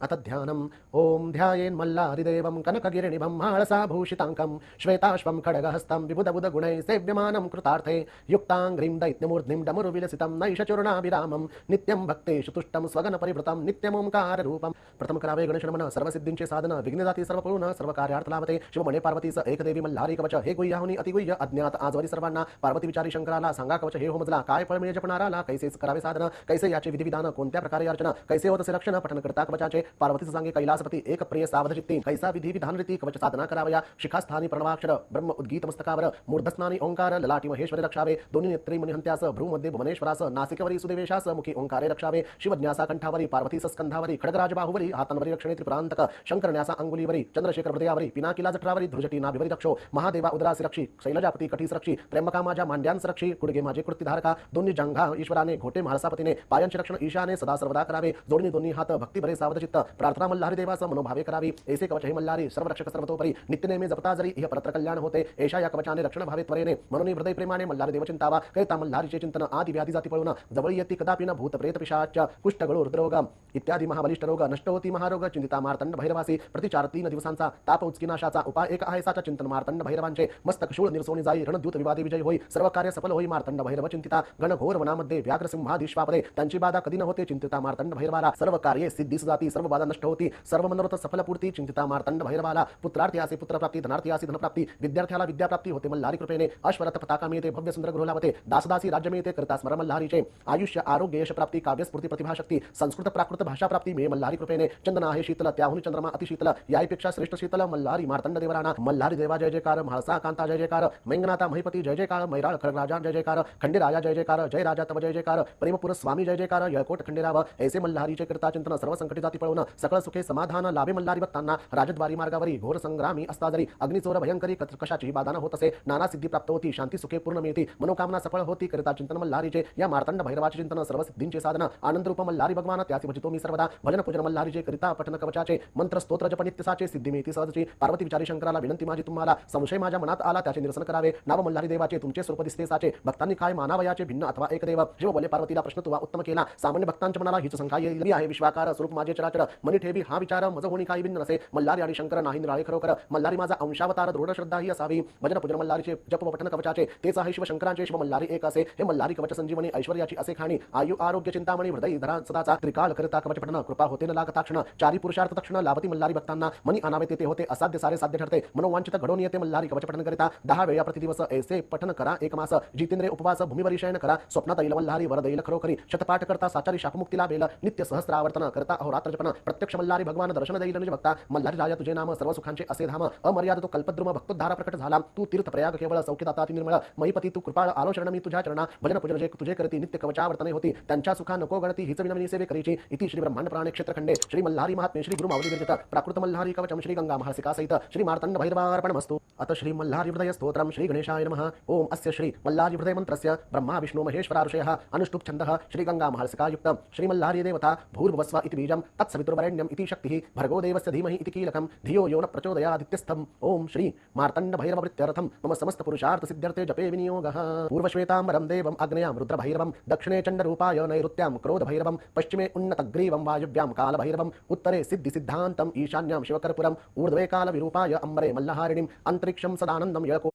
अथ ध्यानम् ओम ध्यायेन्मल्लारिदेवं कनकगिरिनिभं माळसाभूषिताङ्कं श्वेताश्वं खड्गहस्तं विबुधबुधगुणैः सेव्यमानं कृतार्थे युक्ताङ्घ्रिं दैत्यमूर्ध्निं डमरुविलसितं नैषचूर्णाभिरामं नित्यं भक्तेषु तुष्टं स्वगणपरिवृतं नित्यमोंकाररूपं प्रथम करावे गणेशनमन सर्वसिद्धींचे साधन विघ्नदाती सर्वपूर्ण सर्वकार्यार्थ लाभते शिवमणे पार्वतीस एकदेवी मल्हारी कवच हे गुह्याहुनी अतिगुह्य अज्ञात आजवरी सर्वांना पार्वती विचारी शंकराला सांगा कवच हे होमजला काय फळ मिळे जपणाराला कैसे करावे साधन कैसे याचे विधिविधान कोणत्या प्रकारे अर्चना कैसे होत असे रक्षण पठन करता कवचाचे पार्वतीस सांगे कैलासपती एक प्रिय सावधचित्ती कैसा विधिविधान रीती कवच साधना करावया शिखास्थानी प्रणवाक्षर ब्रह्म उद्गीत मस्तकावर मूर्धस्नानी ओंकार ललाटी महेश्वरी रक्षावे दोन्ही नेत्री मणिहंत्यास भ्रूमध्ये भुवनेश्वरास नासिकवरी सुदेवेशास मुखी ओंकारे रक्षावे शिवज्ञासा कंठावरी पार्वतीस स्कंधावरी खडगराज बाहुवरी हातांवरी रक्षणे त्रिपुरांतक शंकरन्यासा अंगुलीवरी चंद्रशेखर हृदयावरी पिनाकिला जठरावरी ध्रुजटी नाभिवरी रक्षो महादेवा उदरासी रक्षी शैलजापती कटीस रक्षी त्र्यंबका माझ्या मांड्यांस रक्षी कुडगे माझे कृतीधारका दोन्ही जंघा ईश्वराने घोटे म्हाळसापतीने पायांचे रक्षण ईशाने सदा सर्वदा करावे जोडणी दोन्ही हात भक्ती भरे सावधचित्त प्रार्थना मल्हारी देवास मनोभावे करावी ऐसे कवच हे मल्हारी सर्वरक्षक सर्वतोपरी नित्यनेमी जपता जरी इह परत्र कल्याण होते ऐशा या कवचाने रक्षण भावे त्वरेने म्हणून हृदय प्रेमाने मल्हारी देव चिंतावा कैता मल्हारीचे चिंतन आदि व्याधी जाती पळून जवळ येती कदापि न भूत प्रेत पिशाच कुष्ठगळू हृदरोग इत्यादी महाबलिष्ठ रोग नष्ट होती महारोग चिंतिता मार्तंड भैरवासी प्रतिचार 3 दिवसांचा ताप उचकिनाशाचा उपाय एक आहे साचा चिंतन मार्तंड भैरवांचे मस्तक शूळ निर्सोनी जाई रणद्यूत विवादी विजय होई सर्व कार्य सफल होई मार्तंड भैरव चिंतिता घनघोर वनामध्ये व्याघ्र सिंहाधीश्वापदे त्यांची बाधा कधी न होते चिंतिता मार्तंड भैरवाला सर्व कार्ये सिद्धीस जाती सर्व बाधा नष्ट होती सर्व मनोरथ सफल पूर्ती चिंतिता मार्तंड भैरवाला पुत्रार्थी असे पुत्रप्राप्ती धनार्थी असे धनप्राप्ती विद्यार्थ्याला विद्याप्राप्ती होते मल्हारी कृपेने अश्वरथ पताका मिळते भव्य सुंदर गृह लाभते दासदासी राज्य मिळते करता स्मरण मल्हारीचे आयुष्य आरोग्य यश प्राप्ती काव्यस्फूर्ती प्रतिभाशक्ती संस्कृत प्राकृत भाषा प्राप्ती मे मल्हारी कृपेने चंदन आहे शीतल त्याहुनी चंद्रमा अतिशीतल यापेक्षा श्रेष्ठ शीतल मल्हारी मार्तंड देवराणा मल्हारी देवा जय जयकार म्हाळसा कांता जय जयकार मैंगनाथा महिपती जय जयकार मैराळ खडगराजा जय जयकार खंडेराजा जय जयकार जय राजा तव जय जयकार प्रेमपुर स्वामी जय जयकार यळकोट खंडेराव ऐसे मल्हारीचे कीर्ता चिंतन सर्व संकटी जाती पळून सकळ सुखे समाधान लाभे मल्हारी भक्तांना राजद्वारी मार्गावरी घोर संग्रामी असता जरी अग्निचोर भयंकरी कशाची बाधा होत असे नाना सिद्धी प्राप्त होती शांती सुखे पूर्ण मिळती मनोकामना सफळ होती करिता चिंतन मल्हारीचे या मार्तंड भैरवाचे चिंतन सर्व सिद्धींचे साधन आनंद रूप मल्हारी भगवान त्यासी भजितो मी सर्वदा भजन पूजन मल्हारीचे करिता पठन कवचाचे मंत्र स्तोत्र जप नित्यसाचे सिद्धी मिळती सहजची पार्वती विचारी शंकराला विनंती माझी तुम्हाला संशय माझ्या मनात आला त्याचे निरसन करावे नाव मल्हारी देवाचे तुमचे स्वरूप दिसते साचे भक्तांनी काय मानावयाचे भिन्न अथवा एक देव शिव बोले पार्वतीला प्रश्न तुवा उत्तम केला सामान्य भक्तांच्या मनाला हीच शंका येईल आहे विश्वाकार स्वरूप माझे चराचर मनी ठेवी हा विचार मज होणी काही भिन्न नसे मल्हारी आणि शंकर नाही निराळे खरोखर मल्हारी माझा अंशावतार दृढ श्रद्धा ही असावी भजन पूजन मल्हारीचे जप व पठन कवचाचे तेच आहे शिव शंकरांचे शिव मल्हारी एक असे हे मल्हारी कवच संजीवनी ऐश्वर्याची असे खाणी आयु आरोग्य चिंतामणी हृदय धरा सदाचा त्रिकाळ करता कवच पठन कृपा होते न लागता क्षण चारी पुरुषार्थ तक्षण लाभती मल्हारी भक्तांना मनी अनावे ते होते असाध्य सारे साध्य ठरते मनोवांचित घडून येते मल्हारी कवच पठन करिता 10 वेळा प्रतिदिवस ऐसे पठन करा एक मास जितेंद्रिय उपवास भूमीवरी शयन करा स्वप्नात येईल मल्हारी वर दैल खरोखरी शतपाठ करता साचारी शापमुक्ती लाभेल नित्य सहस्र आवर्तन करता अहोरात्र जपन प्रत्यक्ष मल्हारी भगवान दर्शन देईल निज भक्ता मल्हारी राजा तुझे नाम सर्व सुखांचे असे धाम अमर्याद तो कल्पद्रुम भक्तोद्धारा प्रकट झाला तू तीर्थ प्रयाग केवळ सौख्यदाता निर्मळ महिपती तू कृपाळ आलो शरण मी तुझ्या चरणा भजन पूजन जे तुझे करती नित्य कवचावर्तने होती त्यांच्या सुखा नको गणती हिच विनवणी सेवे करीची इति श्री ब्रह्मांड पुराणे क्षेत्रखंडे श्री मल्हारी महात्म्य श्री गुरु माऊली विरचित प्राकृत मल्हारी कवचम श्री गंगा महासिका सहित श्री मार्तंड भैरवार्पणमस्तु अत श्री मल्हारी हृदय स्तोत्रम श्री गणेशाय नमः ओम अस्य श्री मल्हारी हृदय मंत्रस्य ब्रह्मा विष्णु महेश्वरा ऋषयः अनुष्टुप छन्दः श्री गंगा महासिका युक्त श्री मल्हारी देवता भूर्भुवस्व इति बीजं तत्सवितुर्वरेण्यं इति शक्तिः भर्गो देवस्य धीमहि इति कीलकं धियो यो न प्रचोदयादित्यस्थं ओम श्री मार्तंड भैरववृत्त्यर्थं मम समस्त पुरुषार्थ सिद्ध्यर्थे जपे विनियोगः पूर्वश्वेतांबरं देवं अग्नयां रुद्रभैरवं दक्षिणे चण्डरूपाय नैऋत्यां क्रोधभैरवं पश्चिमे उन्नतग्रीवं वायुव्यां कालभैरवं उत्तरे सिद्धिसिद्धान्तम् ईशान्यां शिवकर्पूरम् ऊर्ध्वे कालविरूपाय अम्बरे मल्लहारिणीम् अन्तरिक्षं सदानन्दं यळको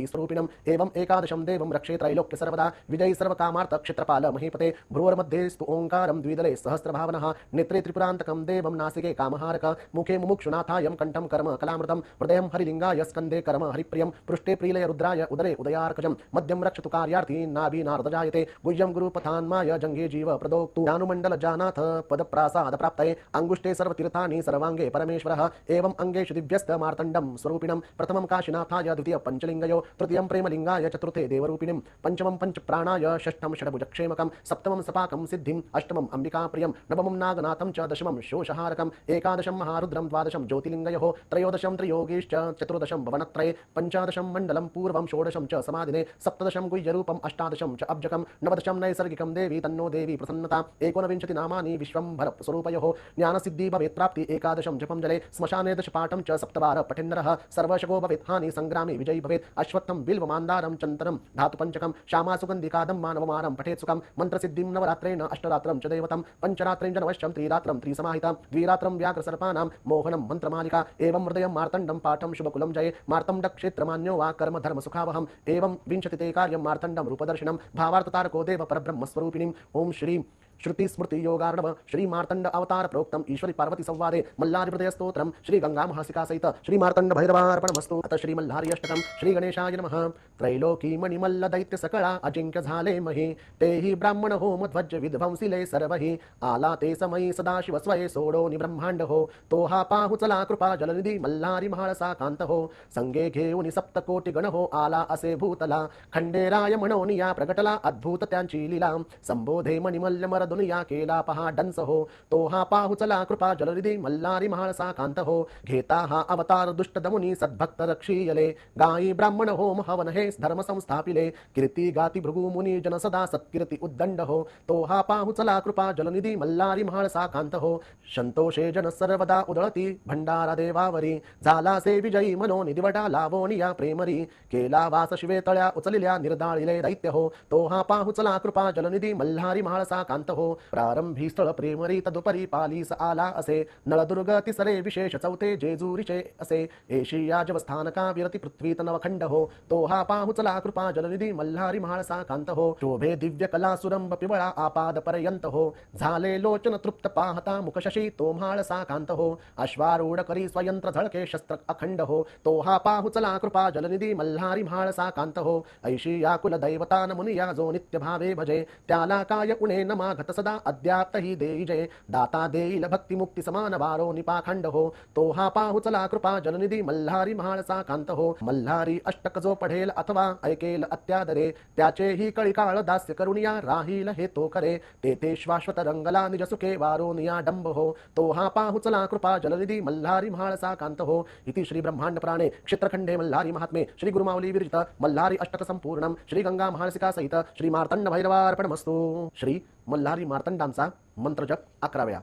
स्वरूपिणम् एवं एकादशं देवं रक्षे त्रैलोक्य सर्वदा विजयी सर्वकामार्थ क्षेत्रपाल महीपते भ्रुवरमध्येस्तु ओंकारं द्विदले सहस्रभावनः नेत्रे त्रिपुरान्तकं देवं नासिके कामहारक मुखे मुमुक्षुनाथायं कण्ठं कर्म कलामृतं हृदयं हरिलिंगाय स्कन्दे कर्म हरिप्रियं पृष्ठे प्रीलय रुद्राय उदरे उदयार्कजं मध्यं रक्षतु कार्यार्थी नाभि नारदजायते गुह्यं गुरुपथान्माय जङ्गे जीव प्रदोक्तु ज्ञानुमण्डल जानाथ पदप्रासाद प्राप्तये अंगुष्ठे सर्वतीर्थानि सर्वाङ्गे परमेश्वरः एवं अंगेषु दिव्यस्त मार्तण्डं स्वरूपिणं प्रथमं काशीनाथाय द्वितीय पञ्चलिङ्गयो देवताभ्यो तृतीयं प्रेमलिंगाय चतुर्थे देवरूपिणीं पंचमं पंचप्राणाय षष्ठं षड्भुजक्षेमकं सप्तमं सपाकं सिद्धिं अष्टमं अंबिकाप्रियं नवमं नागनाथं च दशमं शोषहारकं एकादशं महारुद्रं द्वादशं ज्योतिलिंगयोः त्रयोदशं त्रियोगीश्च चतुर्दशं भवनत्रये पंचादशं मण्डलं पूर्वं षोडशं च समादिने सप्तदशं गुह्यरूपम् अष्टादशं च अब्जकं नवदशं नैसर्गिकं देवी तन्नो देवी प्रसन्नता एकोनविंशति नामानि विश्वम्भर स्वरूपयोः ज्ञानसिद्धि भवेत् प्राप्ति एकादशं जपं जले श्मशाने दशपाठं च सप्तवार पठेन्नरः सर्वशको भवेत् हानि संग्रामे विजयी भवेत् अश्वत्थं बिल्वमान्दारं चन्तनं धातुपञ्चकं श्यामासुगन्धिकादं मानवमारं पठेत् सुखं मन्त्रसिद्धिं नवरात्रेण अष्टरात्रं च दैवतं पंचरात्रें जनवश्यं त्रिरात्रं त्रिसमाहितं द्विरात्रं व्याघ्रसर्पानां मोहनं मन्त्रमालिका एवं हृदयं मार्तण्डं पाठं शुभकुलं जये मार्तण्डक्षेत्रमान्यो वा कर्म धर्म सुखावहम् एवं विंशतिते कार्यं मार्तण्डं रूपदर्शनं भावार्थतारको देव परब्रह्मस्वरूपिणीं ओम श्री श्रुति स्मृति योगार्णव श्री मार्तंड अवतार प्रोक्तम ईश्वरी पार्वती संवादे मल्लारी हृदय स्तोत्रम श्री गंगा महासिका सहित श्री मार्तंड भैरवार्पणमस्तु अथ श्री मल्हारी अष्टकम श्री गणेशाय नमः त्रैलोकी मणिमल्ल दैत्य सकळा अजिंक्य झाले मही तेहि ब्राह्मण होम ध्वज विध्वंसिले सर्वहि आला ते समयी सदाशिव स्वये सोडो निब्रह्मांड हो तो हा पाहु चला कृपा जलनिधी मल्हारी महाळसा कांत हो संगे घेऊन सप्तकोटी गण हो आला असे भूतला खंडेराय म्हणोनिया प्रगटला अद्भुत त्यांची लीला संबोधे मणिमल्ल मर दुनिया केला पहा डंस हो तो हा पाहु चला कृपा जलनिधी मल्हारी महाळसा कांत हो घेता हा अवतार दुष्ट दमुनी सद्भक्त रक्षीयले गायी ब्राह्मण होम हवन हे धर्म संस्थापिले कीर्ती गाती भृगु मुनी जन सदा सत्कीर्ती उद्दंड हो तो हा पाहु चला कृपा जलनिधी मल्हारी महाळसा कांत हो संतोषे जन सर्वदा उदळती भंडारा देवावरी झाला से विजयी मनो निदिवटा लावोनिया प्रेमरी केला वास शिवे तळ्या उचलिल्या निर्दाळिले दैत्य हो तो हा पाहु चला कृपा जलनिधी मल्हारी महाळसा कांत हो प्रारंभी स्थळ प्रेमरी तदुपरी पालीस आला असे नळदुर्ग तिसरे विशेष चौथे जेजुरीचे असे एशिया जवस्थानका विरती पृथ्वीत नवखंड हो तो हा पाहु चला कृपा जलनिधी मल्हारी महाळसा कांत हो शोभे दिव्य कला सुरंभ पिवळा आपाद पर्यंत हो झाले लोचन तृप्त पाहता मुख शशी तो म्हाळसा कांत हो अश्वारूढ करी स्वयंत्र झळके शस्त्र अखंड हो तो हा पाहु चला कृपा जलनिधी मल्हारी म्हाळसा कांत हो ऐशी या कुल दैवता मुनिया जो नित्य भावे भजे त्याला काय उणे नमा घट सदा अद्याप ही देई जय दाता देईल भक्ती मुक्ती समान वारो निपाखंड हो तो हा पाहु चला कृपा जलनिधी मल्हारी म्हाळसा कांत हो मल्हारी अष्टक जो पढेल अथवा ऐकेल अत्यादरे त्याचे ही कळिकाळ दास्य करुणिया राहील हे तो करे ते श्वाश्वत रंगला निज सुखे वारो निया डंब हो तो हा पाहु चला कृपा जलनिधी मल्हारी म्हाळसा कांत हो इति श्री ब्रह्मांड पुराणे क्षेत्रखंडे मल्हारी महात्मे श्री गुरुमावली विरचित मल्हारी अष्टक संपूर्णम श्री गंगा महासिका सहित श्री मार्तंड भैरवार्पणमस्तु श्री मल्हारी मार्तंडांचा मंत्रजप 11 वेळा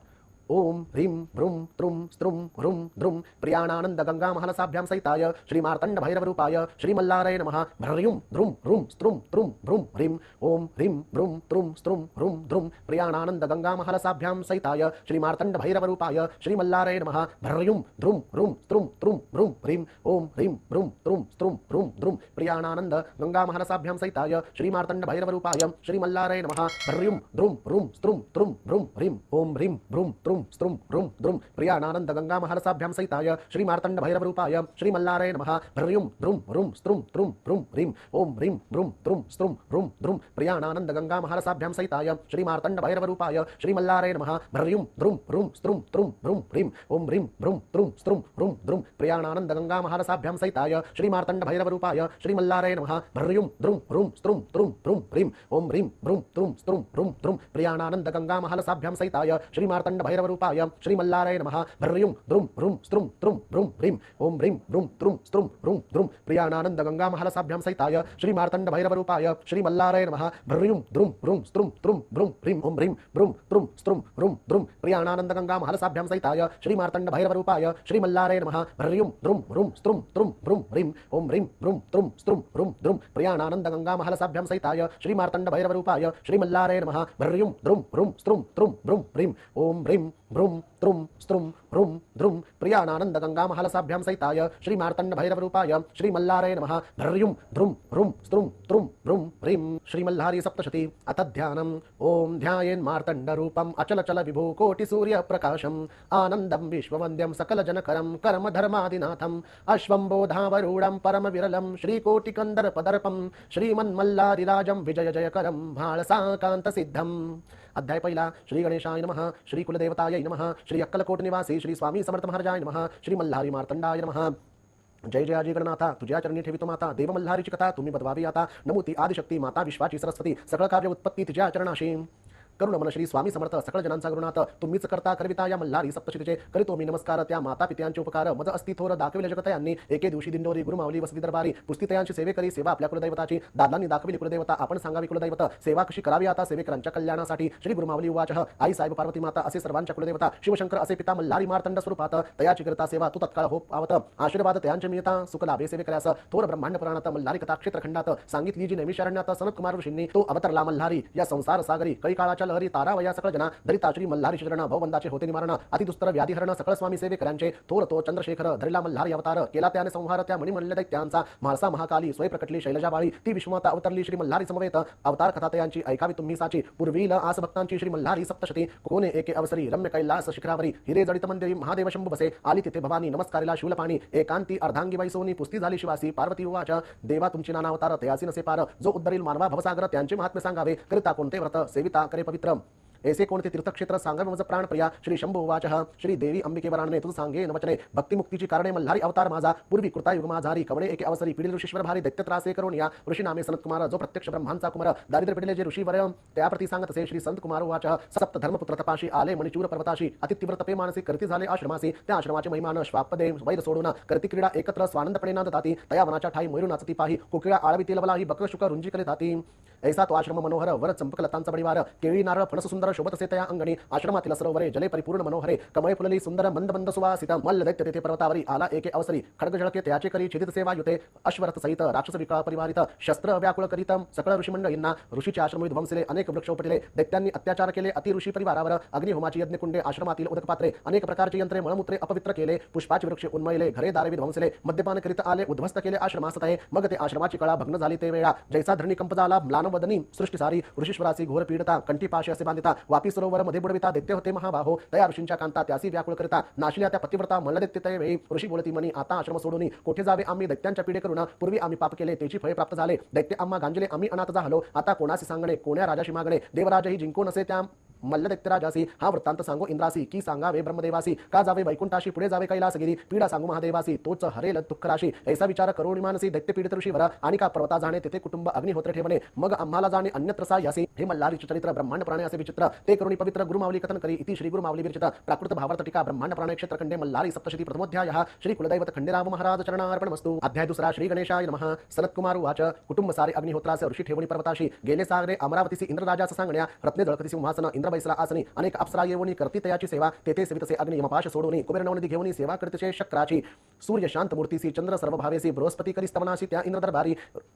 ओम ह्रीं भ्रूं त्रुं स्त्रुं ह्रूं द्रुं प्रियाणानंद गंगा महालसाभ्यां सहिताय श्री मार्तंड भैरव रूपाय श्री मल्लाराय नमः भ्रयुं द्रुं ह्रूं स्त्रुं त्रुं भ्रूं ह्रीं ओम ह्रीं भ्रूं त्रुं स्त्रुं ह्रूं द्रुं प्रियाणानंद गंगा महालसाभ्यां सहिताय श्री मार्तंड भैरव रूपाय श्री मल्लाराय नमः भ्रयुं द्रुं ह्रूं स्त्रुं त्रुं भ्रूं ह्रीं ओम ह्रीं भ्रूं त्रुं स्त्रुं ह्रूं द्रुं प्रियाणानंद गंगा महालसाभ्यां सहिताय श्री मार्तंड भैरव रूपाय श्री मल्लाराय नमः भ्रयुं द्रुं ह्रूं स्त्रुं त्रुं भ्रूं ह्रीं ओम ह्रीं भ्रूं त्रुं स्त्रुं ह्रूं द्रुं प्रियाणानंद गंगा महालसाभ्यां सहिताय श्री मार्तंड भैरव रूपाय श्री मल्लाराय नमः भ्रयुं द्रुं ह्रूं स्त्रुं त्रुं भ्रूं ह्रीं ओम ह्रीं भ्रूं त्रुं स्त्रुं ह्रूं द्रुं प्रियाणानंद गंगा महालसाभ्यां सहिताय श्री मार्तंड भैरव रूपाय श्री मल्लाराय नमः भ्रयुं द्रुं ह्रूं स्त्रुं त्रुं भ्रूं ह्रीं ओम ह्रीं भ्रूं त्रुं स्त्रुं ह्रूं द्रुं प्रियाणानंद गंगा महालसाभ्यां सहिताय श्री मार्तंड भैरव रूपाय श्री मल्लाराय नमः भ्रयुं द्रुं ह्रूं स्त्रुं त्रुं भ्रूं ह्रीं ओम ह्रीं भ्रूं त्रुं स्त्रुं ह्रूं द्रुं प्रियाणानंद गंगा महालसाभ्यां सहिताय श्री मार्तंड भैरव रूपाय श्री मल्लाराय नमः भ्रयुं द्रुं ह्रूं स्त्रुं त्रुं भ्रूं ह्रीं ओम ह्रीं भ्रूं त्रुं स्त्रुं ह्रूं द्रुं प्रियाणानंद गंगा महालसाभ्यां सहिताय श्री मार्तंड भैरव रूपाय श्री मल्लाराय नमः भ्रयुं द्रुं ह्रूं स्त्रुं त्रुं भ्रूं ह्रीं ओम ह्रीं भ्रूं त्रुं स्त्रुं ह्रूं द्रुं प्रियाणानंद गंगा महालसाभ्यां सहिताय श्री मार्तंड भैरव रूपाय श्री मल्लाराय नमः भ्रयुं द्रुं ह्रूं स्त्रुं त्रुं भ्रूं ह्रीं ओम ह्रीं भ्रूं त्रुं स्त्रुं ह्रूं द्रुं प्रियाणानंद गंगा महालसाभ्यां सहिताय श्री मार्तंड भैरव रूपाय श्री मल्लाराय नमः भ्रयुं द्रुं ह्रूं स्त्रुं त्रुं भ्रूं ह्रीं ओम ह्रीं भ्रूं त्रुं स्त्रुं ह्रूं द्रुं प्रियाणानंद गंगा महालसाभ्यां सहिताय श्री मार्तंड भैरव रूपाय श्री मल्लाराय नमः भ्रयुं द्रुं ह्रूं स्त्रुं त्रुं भ्रूं ह्रीं श्री मल्हारी सप्तशती अथ ध्यानम् ओम ध्यायेन् मार्तंड रूपम् अचल चल विभू कोटि सूर्य प्रकाशम् आनंदं विश्ववन्द्यं सकल जनकरं कर्म धर्मादिनाथम् अश्वम्बोधावरूढं परम विरलं श्री कोटिकंदर पदर्पं श्रीमन्मल्लारिराजं विजय जयकरं भाळसा कांत सिद्धम् अध्याय पहिला श्री गणेशाय नमः श्री कुलदेवताय नमः श्री अक्कलकोट निवासी श्री स्वामी समर्थ महाराजाय नमः श्री मल्हारी मार्तंडाय नमः जय जय आजी गणनाथा तुझ्या चरणी ठेवितो माता देव मल्हारीची कथा तुम्ही बदवावी आता नमूती आदिशक्ती माता विश्वाची सरस्वती सकळ कार्य उत्पत्ती तुझ्या चरणाशी करुण मन श्री स्वामी समर्थ सकळ जनांचा गुरुनाथ तुम्हीच करता करविता या मल्हारी सप्तशतीचे करीतो मी नमस्कार त्या माता पित्यांचे उपकार मज असती थोर दाखविले जगत यांनी एके दिवशी दिंडोरी गुरुमावली वसती दरबारी पुस्तितयांची सेवे करी सेवा आपल्या कुलदैवताची दादांनी दाखविली कुलदैवता आपण सांगावी कुलदैवत सेवा कशी करावी आता सेवेकरांच्या कल्याणासाठी श्री गुरुमावली उवाच आई साहेब पार्वती माता असे सर्वांच्या कुलदैवता शिवशंकर असे पिता मल्हारी मार्तंड स्वरूपात तयाची करता सेवा तू तत्काळ हो पावत आशीर्वाद तयांचे मिळता सुख लाभे सेवेकऱ्यास थोर ब्रह्मांड पुराणात मल्हारी कथा क्षेत्रखंडात सांगितली जी नैमिषारण्यात सनत कुमार ऋषींनी तो अवतरला मल्हारी या संसार सागरी कळी काळाच्या लहरी तारावया जना दरिता श्री मल्हारी शरण भवबंदाचे होते निवारण अतिदुस्तर व्याधिहरण सकळ स्वामी सेवेकरांचे थोर तो चंद्रशेखर धरला मल्हारी अवतार केला त्याने संहार त्या मणिमल्ल दैत्यांचा म्हाळसा महाकाली स्वय प्रकटली शैलजाबाळी ती विश्वमाता अवतरली श्री मल्हारी समवेत अवतार कथा तयांची ऐकावी तुम्ही साची पूर्वील आस भक्तांची श्री मल्हारी सप्तशती कोणे एके अवसरी रम्य कैलास शिखरावरी हिरे जडित मंदिरी महादेव शंभू बसे आली तिथे भवानी नमस्कारिला शूलपाणी एकांती अर्धांगी बाई सोनी पुस्ती झाली शिवासी पार्वती उवाच देवा तुमची नाना अवतार तयासी नसे पार जो उद्धरील मानवा भवसागर त्यांचे महात्म्य सांगावे करिता कोणते व्रत सेविता करे पवित्र ऐसे कोणते तीर्थक्षेत्र सांगावे मज प्राणप्रिया श्री शंभू उवाच श्री देवी अंबिके वराणे तुझ सांगे नवचने भक्तिमुक्तीची कारणे मल्हारी अवतार माझा पूर्वी कृता युग माझारी कवडे एके अवसरी पिढील ऋषीश्वर भारी दैत्यत्रासे करून या ऋषी नामे संत कुमार जो प्रत्यक्ष ब्रह्मांचा कुमार दारिद्र्य पिढीले जे ऋषी वर त्याप्रती सांगत असे श्री संत कुमार उवाच सप्त धर्मपुत्र तपाशी आले मणिचूर पर्वताशी अतितीव्र तपे मानसी करती झाले आश्रमासी त्या आश्रमाचे महिमान श्वापदे वैर सोडून करती क्रीडा एकत्र स्वानंदपणे नांदताती तया वनाच्या ठाई मयूर नाचती पाही कोकिळा आळवी लवला ही बक्र शुक रुंजी कले जाती ऐसा तो आश्रम मनोहर वर चंपक लतांचा बळीवार केळी नारळ फणस सुंदर शोभत असे तया अंगणी आश्रमातील सरोवरे जले परिपूर्ण मनोहरे कमळे फुलली सुंदर मंद मंद सुवासित मल्ल दैत्य तेथे पर्वतावरी आला एके अवसरी खड्ग झळके त्याचे करी छिदित सेवा युते अश्वरथ सहित राक्षस विकाळ परिवारित शस्त्र व्याकुळ करीत सकळ ऋषी मंडळींना ऋषीचे आश्रम विध्वंसले अनेक वृक्ष उपटले दैत्यांनी अत्याचार केले अति ऋषी परिवारावर अग्निहोमाची यज्ञकुंडे आश्रमातील उदकपात्रे अनेक प्रकारची यंत्रे मळमूत्रे अपवित्र केले पुष्पाचे वृक्ष उन्मळले घरे दारे विध्वंसले मद्यपान करीत आले उद्ध्वस्त केले आश्रमास तहे मग ते आश्रमाची कळा भग्न झाली ते वेळा जैसा धरणी कंप झाला म्लानवदनी सृष्टी सारी ऋषीश्वराची घोर पीडता कंठी पाशी असे बांधिता वापी सरोवर मध्ये बुडविता दैत्य होते महाबाहो तया ऋषींच्या कांता त्यासी व्याकुळ करिता नाशिल्या त्या पतिव्रता मल्लदैत्य तय वेळी ऋषी बोलती मनी आता आश्रम सोडून कोठे जावे आम्ही दैत्यांच्या पीडे करून पूर्वी आम्ही पाप केले त्याची फळे प्राप्त झाले दैत्य आम्हा गांजले आम्ही अनाथ झालो आता कोणासी सांगणे कोण्या राजाशी मागणे देवराजही जिंको नसे त्या मल्लदैत्यराजासी हा वृत्तांत सांगो इंद्रासी की सांगावे ब्रह्मदेवासी का जावे वैकुंठाशी पुढे जावे कैलासगिरी पीडा सांगू महादेवासी तोच हरेल दुःख राशी ऐसा विचार करुणी मानसी दैत्य पीडित ऋषीवर आणि का पर्वता जाणे तेथे कुटुंब अग्निहोत्र ठेवणे मग आम्हाला जाणे अन्यत्र सायासी हे मल्हारीचे चरित्र ब्रह्मांड प्राणे असे विचित्र ते करुणी पवित्र गुरुमावली कथन करी इति श्री गुरुमावली विरचित प्राकृत भावार्थ टीका ब्रह्मांड प्राणे क्षेत्रखंडे मल्हारी सप्तशती प्रथमोध्याय श्री कुलदैवत खंडेराव महाराज चरणार्पणमस्तु अध्याय दुसरा श्री गणेशाय नमः सनत्कुमार उवाच कुटुंब सारे अग्निहोत्रास ऋषी ठेवणी पर्वताशी गेले सागरे अमरावतीसी इंद्रराजाचा सांगण्या रत्ने जळकती सिंहासन इंद्र बैसला आसनी अनेक अप्सरा येऊनी करती तयाची सेवा तेथे सेवितसे अग्नि यमपाश सोडून कुबेर नवनिधी घेऊन सेवा करतेचे शक्राची सूर्य शांत मूर्तीसी चंद्र सर्व भावेसी बृहस्पती करी स्तवनाशी त्या इंद्र दरबारी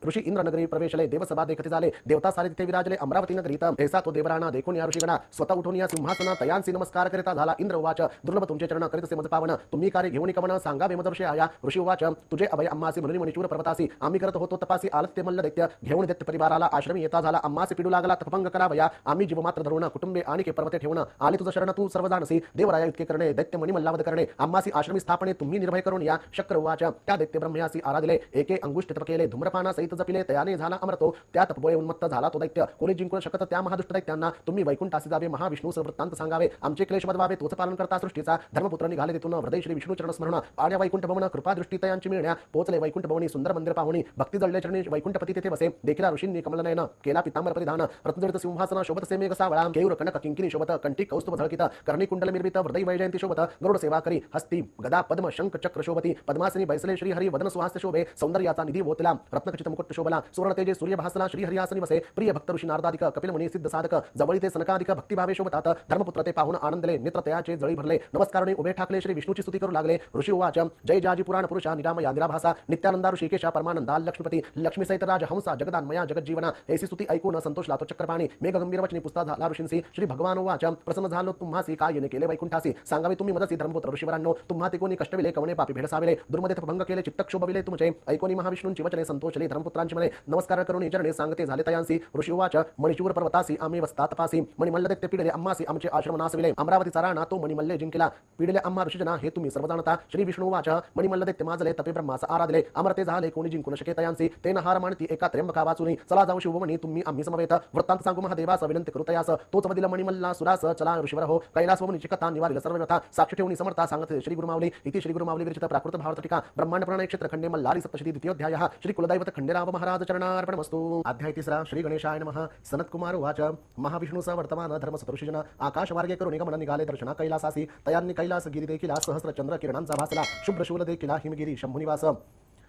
ऋषी इंद्र नगरी प्रवेशले देवसभा देखते झाले देवता सारे तिथे विराजले अमरावती नगरीत ऐसा तो देवराणा देखून या ऋषीगणा स्वतः उठून या सिंहासना तयांसी नमस्कार करिता झाला इंद्र उवाच दुर्लभ तुमचे चरण करीत असे मज पावन तुम्ही कार्य घेऊन कवन सांगावे मदर्षे आया ऋषी उवाच तुझे अभय अम्मासी म्हणून मणिचूर पर्वतासी आम्ही करत होतो तपासी आलत ते मल्ल दैत्य घेऊन दैत्य परिवाराला आश्रमी येता झाला अम्मासी पिडू लागला तपभंग करावया आम्ही जीव मात्र धरून कुटुंबे आणि के पर्वते ठेवून आले तुझं शरण तू सर्व जाणसी देवराया इतके करणे दैत्य मणी मल्लावध करणे आम्हासी आश्रमी स्थापने तुम्ही निर्भय करून या शक्र उवाच त्या दैत्य ब्रह्मयासी आराधिले एके अंगुष्ठ तप केले धूम्रपाना सहित जपिले तयाने झाला अमरतो त्या तपबोळे उन्मत्त झाला तो दैत्य कोणी जिंकू शकत त्या महादुष्ट दैत्यांना तुम्ही वैकुंठासी जावे महाविष्णू वृत्तांत सांगावे आमचे क्लेश बदवावे तोच पालन करता सृष्टीचा धर्मपुत्र निघाले तिथून हृदय श्री विष्णू चरण स्मरण पाण्या वैकुंठ भवन कृपा दृष्टी तयांची मिळण्या पोचले वैकुंठ भवनी सुंदर मंदिर पाहुणी भक्ती जळले चरणी वैकुंठपती तेथे बसे देखील ऋषींनी कमलनयन केला पितांबर परिधान रत्नजडित सिंहासन शोभत से मेघ सावळा केयूर कनक किंकिनी शोभत कंठी कौस्तुभ झळकित कर्णी कुंडल निर्मित हृदय वैजयंती शोभत गरुड सेवा करी हस्ती गदा पद्म शंख चक्र शोभती पद्मासनी बैसले श्री हरी वदन सुहास्य शोभे सौंदर्याचा निधी वोतला रत्नखचित मुकुट शोभला सुवर्ण तेजे सूर्य भासला श्री हरियासनी बसे प्रिय भक्त ऋषी नारदादिक कपिल मुनी सिद्ध साधक जवळी ते सनकादिक भक्तिभावे शोभतात धर्मपुत्र ते पाहून आनंदले नेत्र तयाचे जळी भरले नमस्कारणे उभे ठाकले श्री विष्णूची स्तुती करू लागले ऋषी उवाच जय जाजी पुराण पुरुषा निराम या निराभासा नित्यानंदा ऋषिकेशा परमानंदा लक्ष्मीपती लक्ष्मी सहित राज हंसा जगदान्मया जगज्जीवना ऐसी स्तुती ऐकून संतोष लातो चक्रपाणी मेघ गंभीर वचनी पुस्ता झाला ऋषींसी श्री भगवान उवाच प्रसन्न झालो तुम्हासी काय केले वैकुंठासी सांगावे तुम्ही मदसी धर्मपुत्र ऋषीवरांनो तुम्हा ते कोणी कष्टविले कवणे पापी भेडसाविले दुर्मदे भंग केले चित्तक्षोभविले तुमचे ऐकोनी महाविष्णूंची वचने संतोषले धर्मपुत्रांची म्हणे नमस्कार करून चरणे सांगते झाले तयांसी ऋषी उवाच मणिचूर पर्वतासी आम्ही वस्ता तपासी मणिमल्ल दैत्य पिडले अम्मासी आमचे आश्रम नासविले अमरावतीचा राणा तो मणिमल्ले जिंकला पिडले अम्मा ऋषीजना हे तुम्ही सर्व जाणता श्री विष्णू उवाच मणिमल्ल दैत्य माजले तपे ब्रह्मास आराधले अमरते झाले कोणी जिंकू न शके तयांसी ते नहार मानती एका त्र्यंबका वाचुनी चला जाऊ शिवमणी तुम्ही आम्ही समवेत वृत्तांत सांगू महादेवास विनंती करू तयास तोच वदिल मणिमल्ला सुरास चला ऋषिवर हो कैलास मुनी चिकता निवारिल सर्व व्यथा साक्ष ठेवून समर्था सांगत श्री गुरुमावली इति श्री गुरुमावली विरचित प्राकृत भावार्थ टीका ब्रह्मांड पुराण क्षेत्र खंडे मल्हारी सप्तशती द्वितीयोध्यायः श्री कुलदैवत खंडेराव महाराज चरणार्पणमस्तु। अध्याय तिसरा श्री गणेशाय नमः। सनत कुमार उवाच महाविष्णु स वर्तमान धर्म सतऋषिजन आकाश मार्गे करून निगमन निघाले दर्शना कैलासासी तयांनी कैलास गिरी देखील सहस्र चंद्र किरणांचा भासला शुभ्र शूल देखील हिमगिरी शंभुनिवास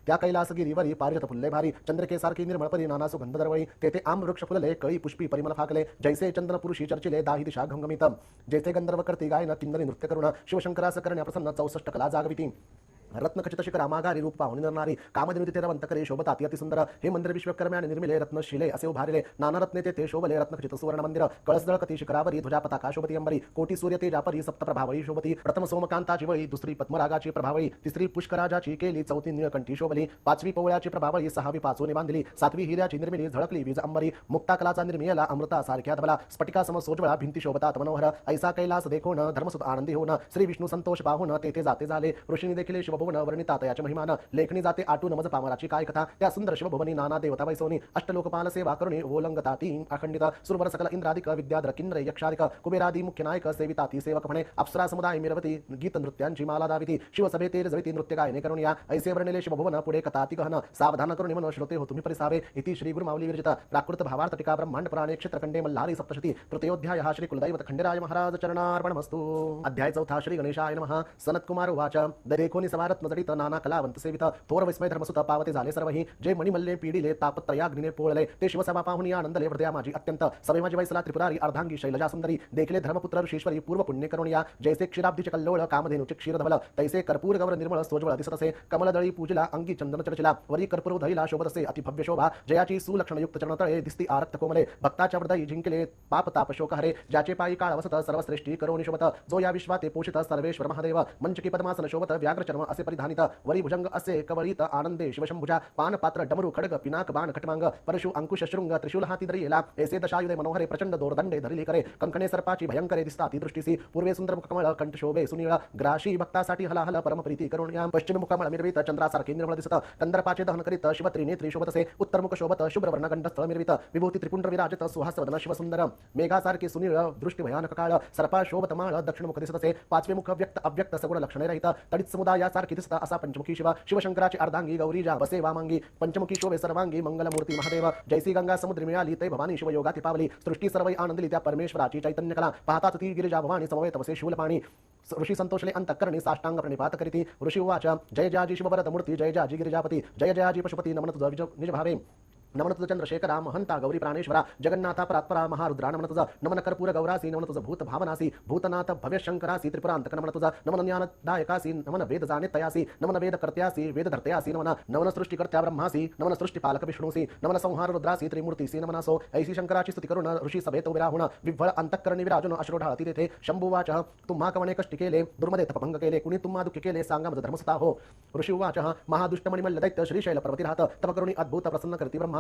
त्या कैलासगिरीवरी पारिजात फुलले भारी चंद्रके सारखी निर्मळपरी नाना सुगंध दरवळी तेथे आम वृक्ष फुलले कळी पुष्पी परिमल फाकले जैसे चंद्र पुरुषी चर्चिले दाही दिशा घमघमित जैसे गंधर्व करती गायन किंदरी नृत्य करुण शिवशंकरास करण्या प्रसन्न 64 कला जागविती रत्नखचित शिखर आमागारी रूप पाहुणी नरणारी कामधेनु तिथे रवंत करे शोभता अति सुंदर हे मंदिर विश्वकर्म्याने निर्मिले रत्नशिले असे उभारिले नाना रत्ने तेथे शोभले रत्नखचित सुवर्ण मंदिर कळसदळकती शिखरावरी ध्वजा पताका शोभती अंबरी कोटी सूर्य तेजापरी सप्त प्रभावळी शोभती प्रथम सोमकांताची वळी दुसरी पद्मरागाची प्रभावळी तिसरी पुष्कराजाची केली चौथी निळकंठी शोभली पाचवी पवळ्याची प्रभावळी सहावी पाचोने बांधली सातवी हिऱ्याची निर्मिली झळकली वीज अंबरी मुक्ताकलाचा निर्मिला अमृता सारख्या धबला स्फटिका सम सोजवळा भिंती शोभतात मनोहर ऐसा कैलास देखोन धर्मसुत आनंदी होऊन श्री विष्णू संतोष पाहून तेथे जाते झाले ऋषींनी देखील शिवभुवन वर्णितात महिमान लेखणी जाते आटू नमज पामराची काय कथा त्या सुंदर शिवभुवनी नाना देवता वैसोनी अष्टलोकपाल सेवा करुणी ओलंगता ती अखंडित सुरवर सकल इंद्रादिक विद्याधर किन्नर यक्षादिक कुबेरादी मुख्य नायक सेविता ती सेवक म्हणे अप्सरा समुदाय मिरवती गीत नृत्यांची माला दाविती शिवसभे तेर जविती नृत्य गायने करून या ऐसे वर्णिले शिवभुवन पुढे कथा ती गहन सावधान करून मन श्रोते हो तुम्ही परिसावे इति श्री गुरुमावली विरचित प्राकृत भावार्थ टीका ब्रह्मांड पुराणे क्षेत्रखंडे मल्हारी सप्तशती तृतीयोध्यायः श्री कुलदैवत खंडेराय महाराज चरणार्पणमस्तु। अध्याय चौथा श्री गणेशाय नमः। सनत कुमार उवाच दरेखोनी समारत्न जडित नाना कलावंत सेवित थोर विस्मय धर्मसुत पावते झाले सर्वही जे मणिमल्ले पीडिले तापत्रयाग्निने पोळले ते शिवसभा पाहुणी आनंदले हृदया माझी अत्यंत सवे माझी वैसला त्रिपुरारी अर्धांगी शैलजा सुंदरी देखले धर्मपुत्र ऋषीश्वरी पूर्व पुण्य करुणिया जैसे क्षीराब्धीचे कल्लोळ कामधेनुचे क्षीरधवल तैसे कर्पूर गौर निर्मळ सोजवळ दिसतसे कमलदळी पूजिला अंगी चंदन चर्चिला वरी कर्पूर धैला शोभतसे अति भव्य शोभा जयाची सुलक्षणयुक्त चरणतळे दिसती आरक्त कोमले भक्ताच्या हृदयी जिंकले पाप ताप शोक हरे ज्याचे पायी काळ वसत सर्वश्रेष्ठी करुणी शोभत जो या विश्वाते पोषित सर्वेश्वर महादेव मंचकी पद्मासन शोभत व्याघ्र चर्म असे परिधानित वरी भुजंग असे कवरित आनंदे शिवशंभुजा पान पात्र डमरू खडग पिनाक बाण खटमांग परशु अंकुश शृंग त्रिशूल हाती धरिला ऐसे दशायुधे मनोहरे प्रचंड दोरदंडे धरिली करे कंकणे सर्पाची भयंकरे दिसता ती दृष्टीसी पूर्वे सुंदर मुखकमळ कंठ शोभे सुनीळ ग्राशी भक्तासाठी हलाहल परम प्रीती करुण्या पश्चिम मुखकमळ मिरवित चंद्रासारखे निर्मळ दिसत कंदर्पाचे दहन करीत शिवत्री नेत्री शोभतसे उत्तर मुख शोभत शुभ्रवर्ण गंडस्थळ मिरवित विभूती त्रिपुंड विराजत सुहासवदन शिवसुंदर मेघासारखे सुनीळ दृष्टी भयानक काळ सर्पा शोभत माळ दक्षिण मुख दिसतसे पाचवे मुख व्यक्त अव्यक्त सगुण लक्षणे रहित तडित समुदायासारखे दिसत असा पंचमुखी शिव शिवशंकराची अर्धांगी गौरीजा बसे वामांगी पंचमुखी शोभे सर्वांगी मंगलमूर्ती महादेव जैसी गंगा समुद्री मिळाली ते भवानी शिवयोगाती पावली सृष्टी सर्वई आनंदली त्या परमेश्वराची चैतन्य कला पाहताच ती गिरिजा भवानी समवेत वसे शूलपाणी ऋषी संतोषले अंतःकरणी साष्टांग प्रणिपात करीती ऋषी उवाच जय जाजी शिवभरत मूर्ती जय जाजी गिरिजापती जय जयाजी पशुपती नमन तुझ निज भावे नमन तुझ चंद्रशेखरा महंता गौरी प्राणेश्वरा जगन्नाथा परात्परा महारुद्रा नमन तुझ नमन कर्पूर गौरासी नमन तुझ भूत भावनासी भूतनाथ भव्य शंकरासी त्रिपुरांतक नमन तुझ नमन ज्ञानदायकासी नमन वेद जानेतयासी नमन वेद कर्त्यासी वेद धर्तयासी नमन नमन सृष्टिकर्त्या ब्रह्मासी नमन सृष्टिपालक विष्णुसी नमन संहार रुद्रासी त्रिमूर्तीसी नमनासो ऐशी शंकराची स्तुती करून ऋषी सभेत उभे राहून विभ्वळ अंतःकरणी विराजून अश्रू ढाळती तेथे शंभुवाच तुम्हा कवणे कष्ट केले दुर्मदे तपभंग केले कुणी तुम्हा दुःख केले सांगा मज धर्मसुता हो ऋषी उवाच महादुष्टमणिमल्ल दैत्य श्रीशैल पर्वती राहत तप करुणी अद्भुत प्रसन्न करती ब्रह्मास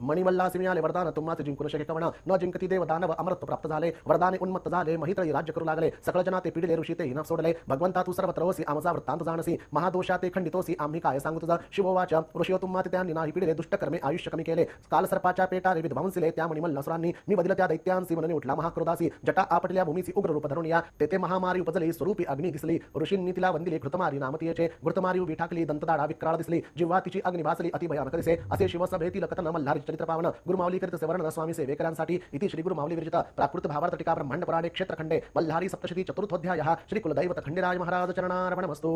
मणिमल्लासी मिळाले वरदान तुम्हाच जिंकून शके कवण न जिंकती देव दानव अमृत प्राप्त झाले वरदाने उन्मत्त झाले महितळी राज्य करू लागले सकळ जना ते पिडिले ऋषी ते हिन सोडले भगवंता तू सर्वत्र होसी आमचा वृत्तांत जाणसी महादोषा ते खंडितोसी आम्ही काय सांगू तुझा शिववाच ऋषी तुम्हा त्यांनी नाही पिडिले दुष्टकर्मे आयुष्य कमी केले काल सर्पाच्या पेटारे विध्वंसिले त्या मणिमल्ल असुरांनी मी बदल त्या दैत्यांसी मनने उठला महाक्रोधासी जटा आपटल्या भूमीची उग्र रूप धरून या तेथे महामारी उपजली स्वरूपी अग्नी दिसली ऋषींनी तिला वंदिले घृतमारी नामतीयेचे घृतमारी उभी ठाकली दंतदाडा विक्राळ दिसली जिव्हा तिची अग्नी भासली अति भयानक दिसे असे शिवसभेतील कथन मल्हारी चरित्र पावन गुरुमावली करीत सेवर्ण स्वामी सेवेकरांसाठी इति श्री गुरुमावली विरचित प्राकृत भावार्थ टीका ब्रह्मांड पुराणे क्षेत्रखंडे मल्हारी सप्तशती चतुर्थोध्यायः श्री कुलदैवत खंडेराय महाराज चरणार्पणमस्तु।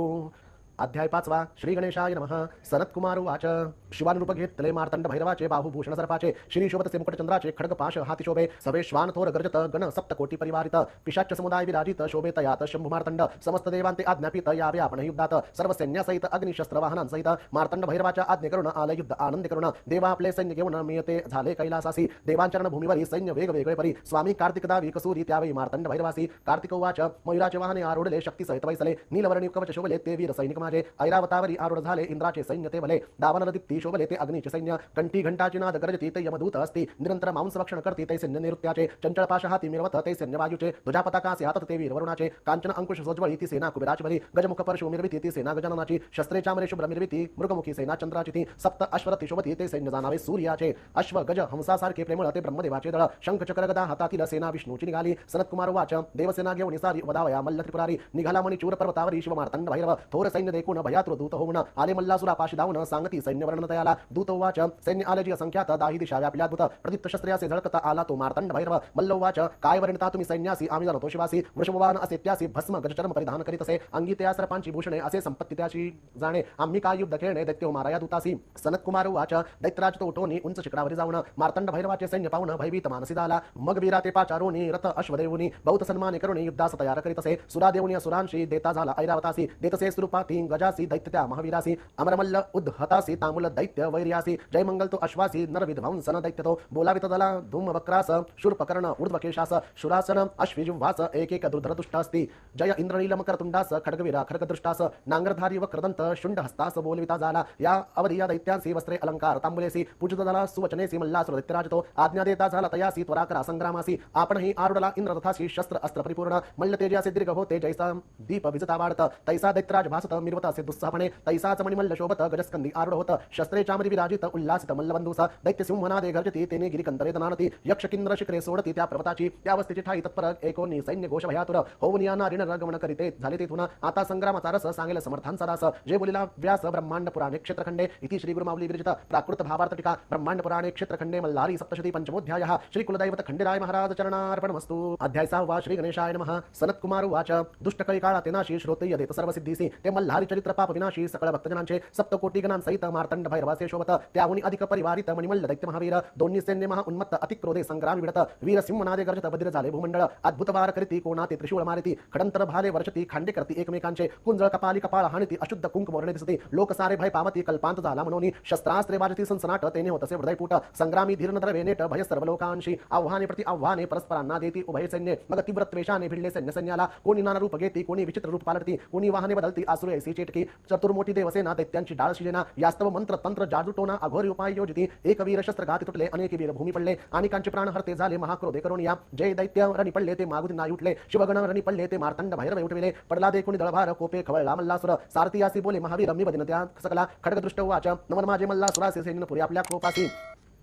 अध्याय 5 श्री गणेशाय नमः। सनत कुमार उवाच शिवानुरूप घेतले मार्तंड भैरवाचे बाहुभूषण सर्पाचे श्री शोभतसे मुकुटचंद्राचे खड्ग पाश हाती शोभे सवे श्वान थोर गर्जत गण सप्तकोटी परिवारित पिशाच समुदाय विराजित शोभे तयात शंभु मार्तंड समस्त देवांते आज्ञापित यावे आपण युद्धात सर्व सैन्यासहित अग्निशस्त्र वाहनांसहित मार्तंड भैरवाच्या आज्ञे करून आले युद्ध आनंद करून देवा आपले सैन्य घेऊन मिळते झाले कैलासासी देवांचरण भूमीवरी सैन्य वेगवेगळे परी स्वामी कार्तिक दावी कसुरी त्यावेळी मार्तंड भैरवासी कार्तिक उवाच मयुराचे वाहने आरूढले शक्ती सहित वैसले नीलवर्णी कवच शोभले ते वीर सैनिक माझे ऐरावतावरी आरूढ झाले इंद्राचे सैन्य ते भले दावानल दीप्ती शोभले ते अग्नीचे सैन्य कंठी घंटाची नाद गरजती ते यमदूत असती निरंतर मांस भक्षण करती ते सैन्य नैऋत्याचे चंचल पाश हाती मिरवत ते सैन्य वायूचे तुझ्या पताकासे हातात ते वीर वरुणाचे कांचन अंकुश सोज्वळी ती सेना कुबेराची भली गजमुख परशु मिरविती ती सेना गजाननाची शस्त्रे चामरे शुभ्र मिरविती मृगमुखी सेना चंद्राची ती सप्त अश्वरथी शोभती ते सैन्य जाणावे सूर्याचे अश्व गज हंसासारखे प्रेमळ ते ब्रह्मदेवाचे दळ शंख चक्र गदा हातातील सेना विष्णूची निघाली सनतकुमार वाच देवसेना घेऊन सारी वदावया मल्ल त्रिपुरारी निघाला मणी चूर पर्वतावरी शिव मार्तंड भैरव थोर सैन्य देखून भयातुर दूत होऊन आले मल्लासुरा पाशी धावून सांगती सैन्य वर्णन तयाला दूत वाच सैन्य आले जी असंख्यात दाही दिशा व्यापल्या दूत प्रदीप्त शस्त्र्यासे झळकता आला तो मार्तंड भैरव मल्ल वाच काय वर्णिता तुम्ही सैन्यासी आम्ही जाणतो शिवासी वृषभवान असे त्यासी भस्म गजचर्म परिधान करीत असे अंगी त्या सर्पांची भूषणे असे संपत्ती त्याची जाणे आम्ही काय युद्ध खेळणे दैत्यो माराया दूतासी सनतकुमार वाच दैत्यराज तो उठोनी उंच शिखरावरी जाऊन मार्तंड भैरवाचे सैन्य पाहून भयभीत मानसी झाला मग वीरा ते पाचारोनी रथ अश्वदेवनी बहुत सन्माने करुणी युद्धास तयार करीत असे सुरादेवनी असुरांशी देता झाला ऐरावतासी देतसे स्वरूपाती गजासी दैत्य त्या महावीरासी अमरमल्ल उद्धतासी तांबूल दैत्य वैर्यासी जय मंगल तो अश्वासी नरविध्वंसन दैत्य तो बोलावित दला धूम वक्रास शूर्पकर्ण ऊर्ध्वकेशास शुरासन अश्विजुवास एक एक दुर्धरदुष्ट अस्ति जय इंद्रनील मकरतुंडास खड्गवीरा खड्गदृष्टास नांगरधारी वक्रदंत शुंड हस्तास बोलविता झाला या अवधी या दैत्यांसी वस्त्रे अलंकार तांबुलेसी पूजित झाला सुवचनेसी मल्लासुर दैत्यराज तो आज्ञा देता झाला तयासी त्वराकरा संग्रामासी आपणही आरुडला इंद्ररथासी शस्त्र अस्त्र परिपूर्ण मल्ल तेजासे दीर्घ होते जैसा दीप विजता वाढत तैसा दैत्यराज भासत मिरवत असे दुस्साहपणे तैसाच मणिमल्ल शोभत गजस्कंदी आरुढ होत शस्त्रे चामरी विराजित उल्लासित मल्लबंधूस दैत्य सिंहनादे गर्जती तेने गिरिकंतरे दनानती यक्ष किंद्र शिखरे सोडती त्या पर्वताची त्या वस्तीची ठाई तत्पर एकोनी सैन्य घोष भयातुर होऊन या नारीण रगमन करीते झाले तेथून आता संग्रामाचा रस सांगेल समर्थांचा दास जे बोलिला व्यास ब्रह्मांड पुराणे क्षेत्रखंडे इति श्री गुरुमावली विरचित प्राकृत भावार्थ टीका ब्रह्मांड पुराणे क्षेत्रखंडे मल्हारी सप्तशती पंचमोध्यायः श्री कुलदैवत खंडेराय महाराज चरणार्पणमस्तु अध्याय 6 श्री गणेशाय नमः सनतकुमार वाच दुष्टकळी काळा तेनाशी श्रोते यदेत सर्व सिद्धीसी ते मल्हारी चरित्र पाप विनाशी सकळ भक्तजनांचे सप्तकोटी गणांसहित मार्तंड भैरवासे शोभत त्याहुनी अधिक परिवारित मणिमल्ल दैत्य महावीर दोन्ही सैन्य महा उन्मत्त अतिक्रोधे संग्रामी विडत वीर सिंहनादे गर्जत बद्र झाले भूमंडळ अद्भुत वार करीती कोणाते त्रिशूळ मारिती खडंतर भाले वर्षती खांडे करती एकमेकांचे कुंजळ कपाली कपाळ हाणिती अशुद्ध कुंक मोरणे दिसते लोक सारे भय पामती कल्पांत झाला म्हणून शस्त्रास्त्रे वाजती सनसनाट तेने होतसे हृदयपूट संग्रामी धीरनद्र वेनेट भय सर्व लोकांशी आव्हाने प्रति आव्हाने परस्परांना देती उभय सैन्य मग तीव्र त्वेषाने भिडले सैन्य सैन्याला कोणी नाना रूप घेती कोणी विचित्र रूप पालटती कोणी वाहने बदलती आसुरे ऐसी चेटकी चतुर्मोठी देवसेना दैत्यांची डाळ शिजेना यास्तव मंत्र तंत्र जादूटोना अघोरी उपाय योजिती एक वीर शस्त्र घाती तुटले अनेक वीर भूमी पडले अनेकांचे प्राण हरते झाले महाक्रोधे करून या जय दैत्य रणी पडले ते मागुती नाही उठले शिवगण रणी पडले ते मार्तंड भैरव उठविले पडला दे कोणी दळभार कोपे खवळला मल्लासुर सारथी बोले महावीर मी बदिन त्या सकला खडगदृष्ट वाच नमन माझे मल्लासुरासे सैन्य पुरी आपल्या कोपासी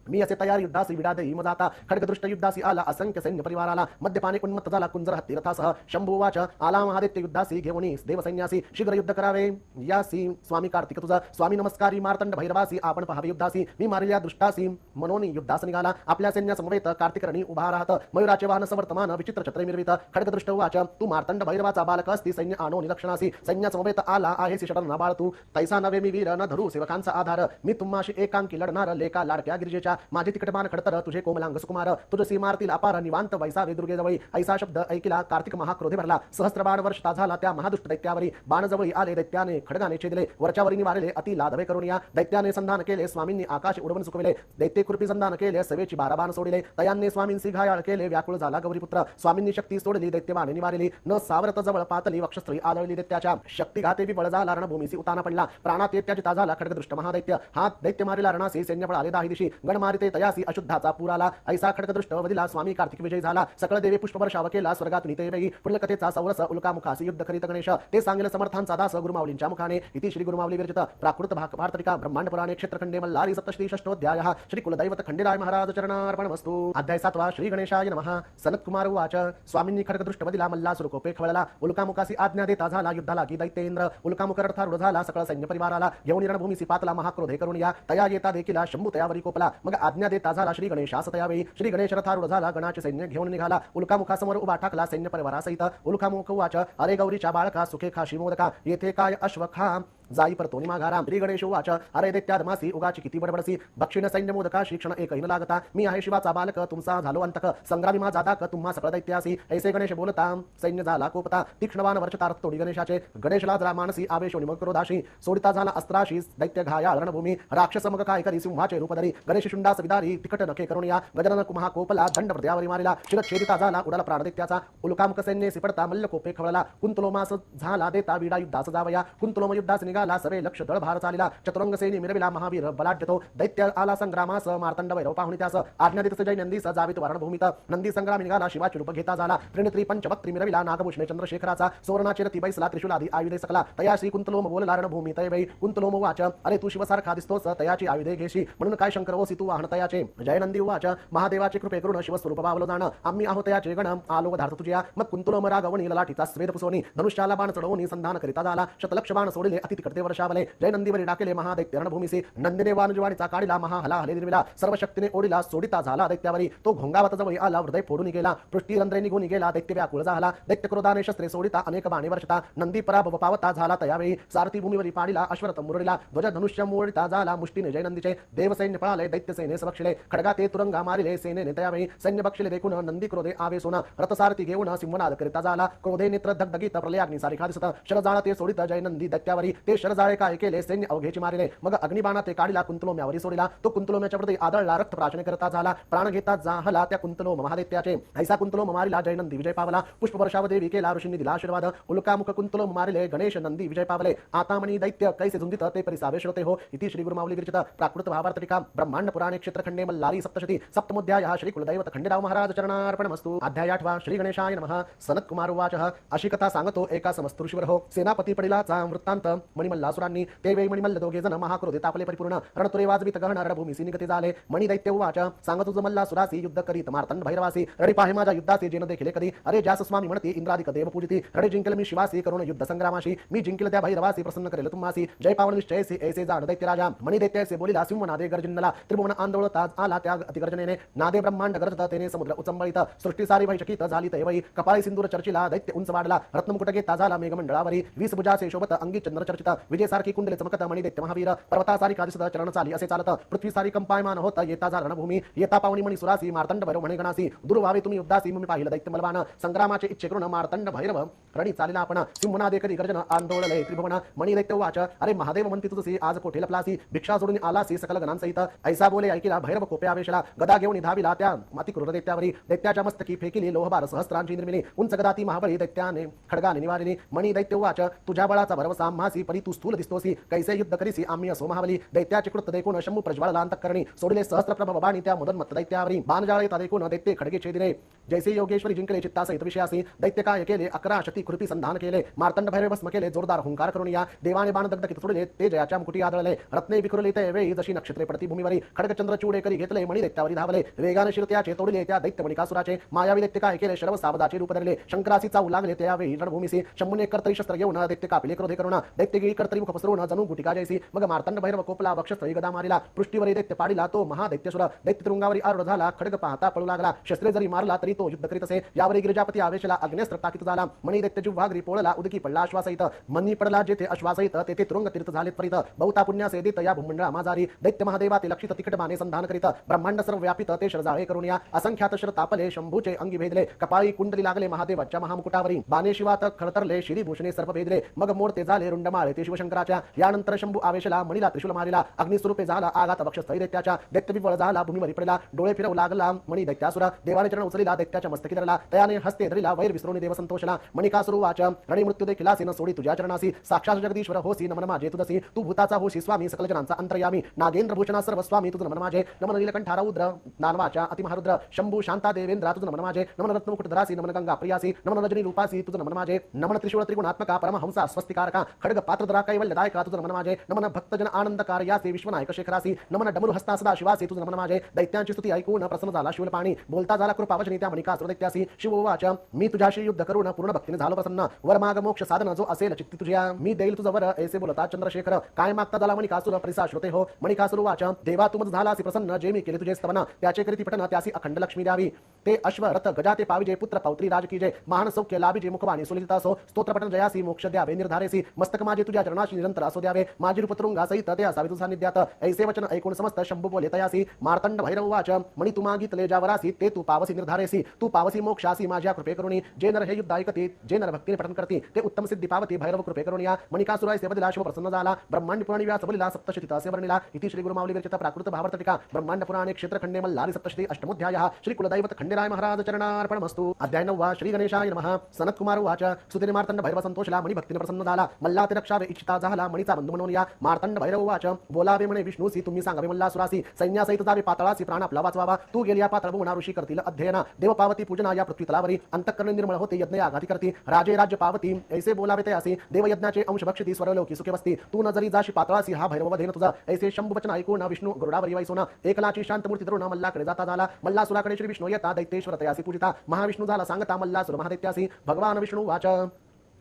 मी असे तयार युद्धासी विडा देई मजाता खडगदृष्ट युद्धासी आला असंख्य सैन्य परिवाराला मद्यपाने उन्मत्त झाला कुंजर हत्ती रथासह शंभू वाच आला महादैत्य युद्धासी घेऊनी देवसैन्यासी शीघ्र युद्ध करावे यासी स्वामी कार्तिक तुझा स्वामी नमस्कारी मार्तंड भैरवासी आपण पहावे युद्धासी मी मारिल्या दृष्टासी मनोनी युद्धास निघाला आपल्या सैन्या समवेत कार्तिक रणी उभा राहत मयुराचे वाहन समर्थमान विचित्र छत्रे मिरवित खडगदृष्ट वाच तू मार्तंड भैरवाचा बालक असती सैन्य आणो निलक्षणासी सैन्या समवेत आला आहे षडन बाळ तू तैसा नवे मी वीर न धरू सेवकांचा आधार मी तुम्हाशी एकांकी लढणार लेका लाडक्या गिरिजेच्या माझे तिकटमान खडतर तुझे कोमलांग सुकुमार तुझसी मारतील अपार निवांत वैसावे दुर्गे जवळी ऐसा शब्द ऐकिला कार्तिक महाक्रोधे भरला सहस्त्रबाण वर्षता झाला त्या महादुष्ट दैत्यावरी बाण जवळी आले दैत्याने खडगाने छेदले वरच्यावरी निवारले अति लाधवे करून या दैत्याने संधान केले स्वामींनी आकाश उडवून सुकविले दैत्य कृपी संधान केले सवेची 12 बाण सोडिले तयांनी स्वामींसी घायाळ केले व्याकुळ झाला गौरीपुत्र स्वामींनी शक्ती सोडली दैत्यबाणे निवारली न सावरत जवळ पातली वक्षस्त्री आदळली दैत्याच्या शक्ती घाते विबळ झाला रणभूमीसी उताना पडला प्राणात येत्याची झाला खडगदृष्ट महादैत्य हात दैत्य मारिला रणासी सैन्य आले दाही दिशी गण मारिते तयासी अशुद्धाचा पुराला ऐसा खडगदृष्ट वदिला स्वामी कार्तिक विजय झाला सकळ देवी पुष्पवर्षाव केला स्वर्गात नीते वेगी पुढील कथेचा सौरस उल्कामुखासी युद्ध करीत गणेश ते सांगेल समर्थांचा दास गुरुमावलींच्या मुखाने इति श्री गुरुमावली विरचित प्राकृत भारतटिका ब्रह्मांड पुराणे क्षेत्रखंडे मल्हारी सप्तशती षष्ठोध्यायः श्री कुलदैवत खंडेराय महाराज चरणार्पणमस्तु अध्याय 7 श्री गणेशाय नमः सनतकुमार वाच स्वामींनी खडगदृष्ट वदिला मल्लासुर कोपे खवळला उल्कामुखासी आज्ञा देता झाला युद्धाला की दैत्येंद्र उल्कामुख रथारूढ झाला सकळ सैन्य परिवाराला घेऊन रणभूमीसी पातला महाक्रोधे करून या तया येता देखील शंभू तयावरी कोपला मग आज्ञा देता झाला श्री गणेशास तयावेळी श्री गणेश रथारूढ झाला गणाचे सैन्य घेऊन निघाला उल्कामुखासमोर उभा ठाकला सैन्य परिवारासहित उल्कामुख वाच अरे गौरीच्या बाळका सुखे खाशी मोदका येथे काय अश्वखा जाई परतोनी माघारा श्री गणेश वाच अरे दैत्याधमासी उगाची किती बडबडसी बक्षिण सैन्य मोदका शिक्षण एकही न लागता मी आहे शिवाचा बालक तुमचा झालो अंतक संग्रामी माझा दाक तुम्हा सकळ दैत्यासी ऐसे गणेश बोलता सैन्य झाला कोपता तीक्ष्णवान वर्षतार तोडी गणेशाचे गणेशला जरा मानसी आवेशोनी मग क्रोधाशी सोडिता झाला अस्त्राशी दैत्य घाया रणभूमी राक्षस मग काय करी सिंहाचे रूपधरी गणेश शुंडास विदारी तिकट नखे करून या गजानन कुमहा कोपला दंड हृदयावरी मारिला शिरच्छेदिता झाला उडाला प्राण दैत्याचा उल्कामुख सैन्य सिपडता मल्ल कोपे खवळला कुंतलोमास झाला देता विडा युद्धास जावया कुंतलोम युद्धास निघाला सवे लक्ष दळ भार चालिला चतुरंग सेनी मिरविला महावीर बलाढ्यतो दैत्य आला संग्रामास मार्तंड वैरव पाहुणी त्यास आज्ञा देत जय नंदी जावित वारणभूमीत नंदी संग्राम निघाला शिवाची रूप घेता झाला त्रिनेत्री पंचवक्त्री मिरविला नागभूषणे चंद्रशेखराचा सुवर्णाचे रती बैसला त्रिशूलादी आयुधे सकला तया श्री कुंतलोम बोलला रणभूमी तय वै कुंतलोम वाच अरे तू शिवसारखा दिसतोस तयाची आयुधे घेशी म्हणून काय शंकर ओसी तू वाहन तयाचे जय नंदी वाच महादेवाचे कृपे करून शिवस्वरूप पावलो जाण आम्ही आहो तयाचे गण आलो धारत तुझ्या मग कुंतलोम रागवणी लाठीचा स्वेद पुसवणी धनुष्याला बाण चढवणी संधान करिता झाला शतलक्ष बाण सोडले अति तिकडते वर्षावले जय नंदीवरी डाकेले महादैत्य रणभूमीसे नंदिने वानजवाणीचा काढिला महाहला हले निर्मिला सर्व शक्तीने ओढिला सोडिता झाला दैत्यावरी तो घोंगावत जवळ आला हृदय फोडून गेला पृष्ठी रंध्रे निघून गेला दैत्य व्याकुळ झाला दैत्य क्रोधाने शस्त्रे सोडिता अनेक बाणे वर्षता नंदी पराभव पावता झाला तयावेळी सारथी भूमीवरी पाडिला अश्वरथ मुरडीला ध्वज धनुष्य मोडिता झाला मुष्टीने जय नंदीचे देवसैन्य पळाले दैत्य सेनेस बक्षिले खडगा ते तुरंगा मारिले सेनेने तयावेळी सैन्य बक्षिले देखून नंदी क्रोधे आवेसून रथसारथी घेऊन सिंहनाद करिता झाला क्रोधे नेत्र धगधगीत प्रलयाग्नी सारिखा दिसत शरजाळ ते सोडित जय नंदी दैत्यावरी ते शरजाळे काय केले सैन्य अवघेची मारिले मग अग्निबाणा ते काढिला कुंतलोम्यावरी सोडिला तो कुंतलोम्याच्या प्रती आदळला रक्त प्राशन करता झाला प्राण घेता जाहला त्या कुंतलोम महादैत्याचे ऐसा कुंतलोम मारिला जय नंदी विजय पावला पुष्पवर्षाव देवी केला ऋषींनी दिला आशीर्वाद उल्कामुख कुंतलोम मारिले गणेश नंदी विजय पावले आता मणी दैत्य कैसे झुंजित ते परिसावे श्रोते हो इति श्री गुरुमाऊली विरचित प्राकृत भावार्थ टीका ब्रह्मांड पुराणे क्षेत्रखंडे मल्लारी सप्तशती सप्तमोध्यायः श्री कुलदैवत खंडेराव महाराज चरणार्पणमस्तु अध्याय 8 श्री गणेशाय नमः सनत कुमार उवाच अशी कथा सांगतो एका समस्तऋषीवर हो सेनापती पडिलाचा वृत्तांत मणिमल्लासुरांनी ते वेळी मणिमल्ल दोघे जण महाक्रोधे तापले परिपूर्ण रणतुरे वाजवित गहन रणभूमीसी निगते झाले मणि दैत्य उवाच सांगतो तुझ मल्लासुरासी युद्ध करीत मार्तंड भैरवासी रडी पाहे माझ्या युद्धाचे जेन देखिले कधी अरे जास स्वामी म्हणती इंद्रादिक देव पूजिती रडी जिंकल मी शिवासी करून युद्ध संग्रामाशी मी जिंकल त्या भैरवासी प्रसन्न करेल तुम्हासी जय पावन निश्चयसी ऐसे जाण दैत्य राजा मणि दैत्यासे बोलिला सिंहनादे गर्जनला त्रिभुवन आंदोलता आला त्या अतिगर्जनेने नादे ब्रह्मांड गरजत तेने समुद्र उचंबळीत सृष्टी सारी वैशकीत झाली तैवई कपाळी सिंदूर चर्चिला दैत्य उंच वाढला रत्नमुकुट घेता झाला मेघमंडळावरी 20 भुजासे शोभत अंगी चंद्र चर्चित विजय सारखी कुंडले चमकत मणि दैत्य महावीर पर्वता सारी कादिसत चरण चाली असे चालत पृथ्वी सारी कंपायमान होत येता जा रणभूमी येता पावनी मणि सुरासी मार्तंड भैरव म्हणे गणासी दूर व्हावे तुम्ही युद्धासी मी पाहिलं दैत्य बलवान संग्रामाचे इच्छे करून मार्तंड भैरव रणी चालिला आपण सिंहनादे कधी गर्जन आंदोलले त्रिभुवन मणि दैत्य वाच अरे महादेव म्हणती तुझसी आज कोठे लपलासी भिक्षा सोडून आलासी सकल गणांसहित ऐसा बोले ऐकिला भैरव कोपे आवेशला गदा घेऊन धाविला त्या माती क्रूर दैत्यावरी दैत्याच्या मस्तकी फेकिली लोहबार सहस्त्रांची निर्मिली उंच गदाती महाबळी दैत्याने खडगाने निवारिली मणि दैत्य वाच तुझ्या बळाचा भरवसा आम्हासी परी तू स्थूल दिसतोसी कैसे युद्ध करीसी आम्ही असो महाबली दैत्याचे कृत देखून शंभू प्रज्वळला अंतःकरणी सोडिले सहस्त्रप्रभ बाणी त्या मदन्मत्त दैत्यावरी बाणजाळे ता देखून दैत्य खडगे छेदिले जैसे योगेश्वरी जिंकले चित्तासहित विषयासी दैत्य काय केले 11 शती कृती संधान केले मार्तंड भैरव भस्म केले जोरदार हुंकार करून या देवाने बाण दगदकीत सोडले ते जयाच्या मुकुटी आदळले रत्ने विखुरले ते वेळी जशी नक्षत्रे पडती भूमीवरी खडगचंद्र चूडे करी घेतले मणि दैत्यावरी धावले वेगाने शिरत्याचे तोडले त्या दैत्य मणिकासुराचे मायावी दैत्य काय केले शरव सावदाचे रूप धरले शंकरासी चावू लागले त्यावेळी रणभूमीसी शंभूने कर्तरी शस्त्र घेऊन दैत्य कापिले क्रोधे करून दैत्य गिळी कर्तरी मुख पसरवून जणू गुटिका जैसी मग मार्तंड भैरव कोपला वक्षस्थळी गदा मारिला पृष्ठीवरी दैत्य पाडिला तो महादैत्यसुर दैत्य तुरुंगावरी आरूढ झाला खडग पाहता पळू लागला शस्त्रे जरी मारला तरी तो युद्ध करीत असे यावरी गिरिजापती आवेशला अग्नेस्त्र टाकीत झाला मणि दैत्य जिव्हाग्री पोळला उदकी पडला अश्वासहित मनी पडला जेथे अश्वासहित तेथे तुरुंग तीर्थ झालेत परित बहुता पुण्यासे देत या भूमंडळा माझारी दैत्य महादेवा ते लक्षित तिकट बाणे संधान करीत ब्रह्मांड सर्व व्यापित ते शरजाळे करून या असंख्यात शर तापले शंभूचे अंगी भेदले कपाळी कुंडली लागले महादेवाच्या महामुकुटावरी बाणे शिवात खळतरले शिरी भूषणे सर्व भेदले मग मोडते झाले रुंडमाळे ते शिवशंकराच्या यानंतर शंभू आवेशला मणिला त्रिशूल मारिला अग्निस्वरूपे झाला आघात वक्षस्थळी दैत्याच्या दैत्य विवळ झाला भूमीवरी पडला डोळे फिरवू लागला मणि दैत्यासुर देवाने चरण उचलिला दैत्याच्या मस्तकी धरला तयाने हस्ते धरिला वैर विसरून देव संतोषला मणिकासुर वाच रणी मृत्यू देखिलासी न सोडी तुझ्या चरणासी साक्षात जगदीश्वर होसी नमन माझे तुझसी तू भूताचा होशी स्वामी सकल जनांचा अंतर्यामी नागेंद्र भूषणा सर्व स्वामी तुझ नमन माझे नमन नीलकंठा रौद्र नानवाचा अतिमहारुद्र शंभू शांता देवेंद्र तुझ नमन माझे नमन रत्नमुकुटधरासी नमन गंगा प्रियासी नमन रजनी रूपासी तुझ नमन माझे नमन त्रिशूळ त्रिगुणात्मका परमहंसा स्वस्तिकारका खड्ग पात्रधरा कैवल्यदायका तुझ नमन माझे नमन भक्तजन आनंदकार्यासी विश्वनायक शेखरासी नमन डमरू हस्ता सदा शिवासी तुझ नमन माझे दैत्यांची स्तुती ऐकून प्रसन्न झाला शिवपाणी बोलता झाला कृपावचनी त्या मणिकासुर दैत्यासी शिवोवाच मी तुझ्याशी युद्ध करून पूर्ण भक्तीने झालो प्रसन्न वर माग मोक्ष साधन जो असेल चित्ती तुझ्या मी देईल तुझं वर ऐसे बोलता चंद्रशेखर काय मागता झाला मणिकासुर परिसा श्रोते हो मणिकासुर वाच देवा तुमच झालासी प्रसन्न जे मी केले तुझे स्तवन त्याचे करीती पठन त्यासी अखंड लक्ष्मी द्यावी ते अश्व रथ गजाते पाविजे पुत्र पौत्री राजकीजे महान सौख्य लाभिजे मुखवाणी सुलिता सो स्तोत्र पठन जयासी मोक्ष द्यावे निर्धारेसी मस्तक माझे तुझ्या चरणाशी निरंतर असो द्यावे माझी रूपतरुंगा सहित ते असावे तुझा सान्निध्यात ऐसे वचन ऐकून समस्त शंभू बोले तयासी मार्तंड भैरव वाच मणि तू मागितले ज्यावरासी ते तू पावसी निर्धारेसी तू पावसी मोक्षासी माझ्या कृपे करुणी जे नर हे युद्ध ऐकते जे नर भक्तीने पठन करते ते उत्तम सिद्धी पावती भैरव कृपे करून या मणिकासुराय सेवदिला शिव प्रसन्न झाला ब्रह्मांड पुराणी व्यास बोलिला सप्तशती असे वर्णिला इति श्री गुरुमाऊली विरचित प्राकृत भावार्थ टीका ब्रह्मांड पुराणे क्षेत्रखंडे मल्लारी सप्तशती अष्टमोध्यायः श्री कुलदैवत खंडे खंडेराय महाराज चरणार्पणमस्तु. अध्याय 9. श्री गणेशाय नमः. सनत कुमार उवाच. सुतेने मार्तंड भैरव संतोषला मणी भक्तीने प्रसन्न झाला. मल्ला ते रक्षावे इच्छिता झाला मणीचा बंधू म्हणून या. मार्तंड भैरव उवाच. बोलावे म्हणे विष्णूसी तुम्ही सांगावे मल्लासुरासी. सैन्यासहित जावे पाताळासी प्राण आपला वाचवावा. तू गेली या पाताळ भुवना ऋषी करतील अध्ययन. देव पावती पूजना या पृथ्वी तलावरी. अंतःकरण निर्मळ होते यज्ञ आघाती करती. राजे राज्य पावती ऐसे बोलावे ते असे. देवयज्ञाचे अंश भक्षिती स्वरलोकी सुखे वसती. तू न जरी जाशी पाताळासी हा भैरव वधेन तुझा. ऐसे शंभू वचन ऐकून विष्णू गरुडावरी वैसोन. एकलाची शांत मूर्ती धरून मल्लाकडे जाता झाला. मल्लासुराकडे श्री विष्णू येता दैत्येश्वर तयासी पूजिता. महाविष्णू झाला सांगता मल्लासुर महादैत्यासी. भगवान विष्णू वाच.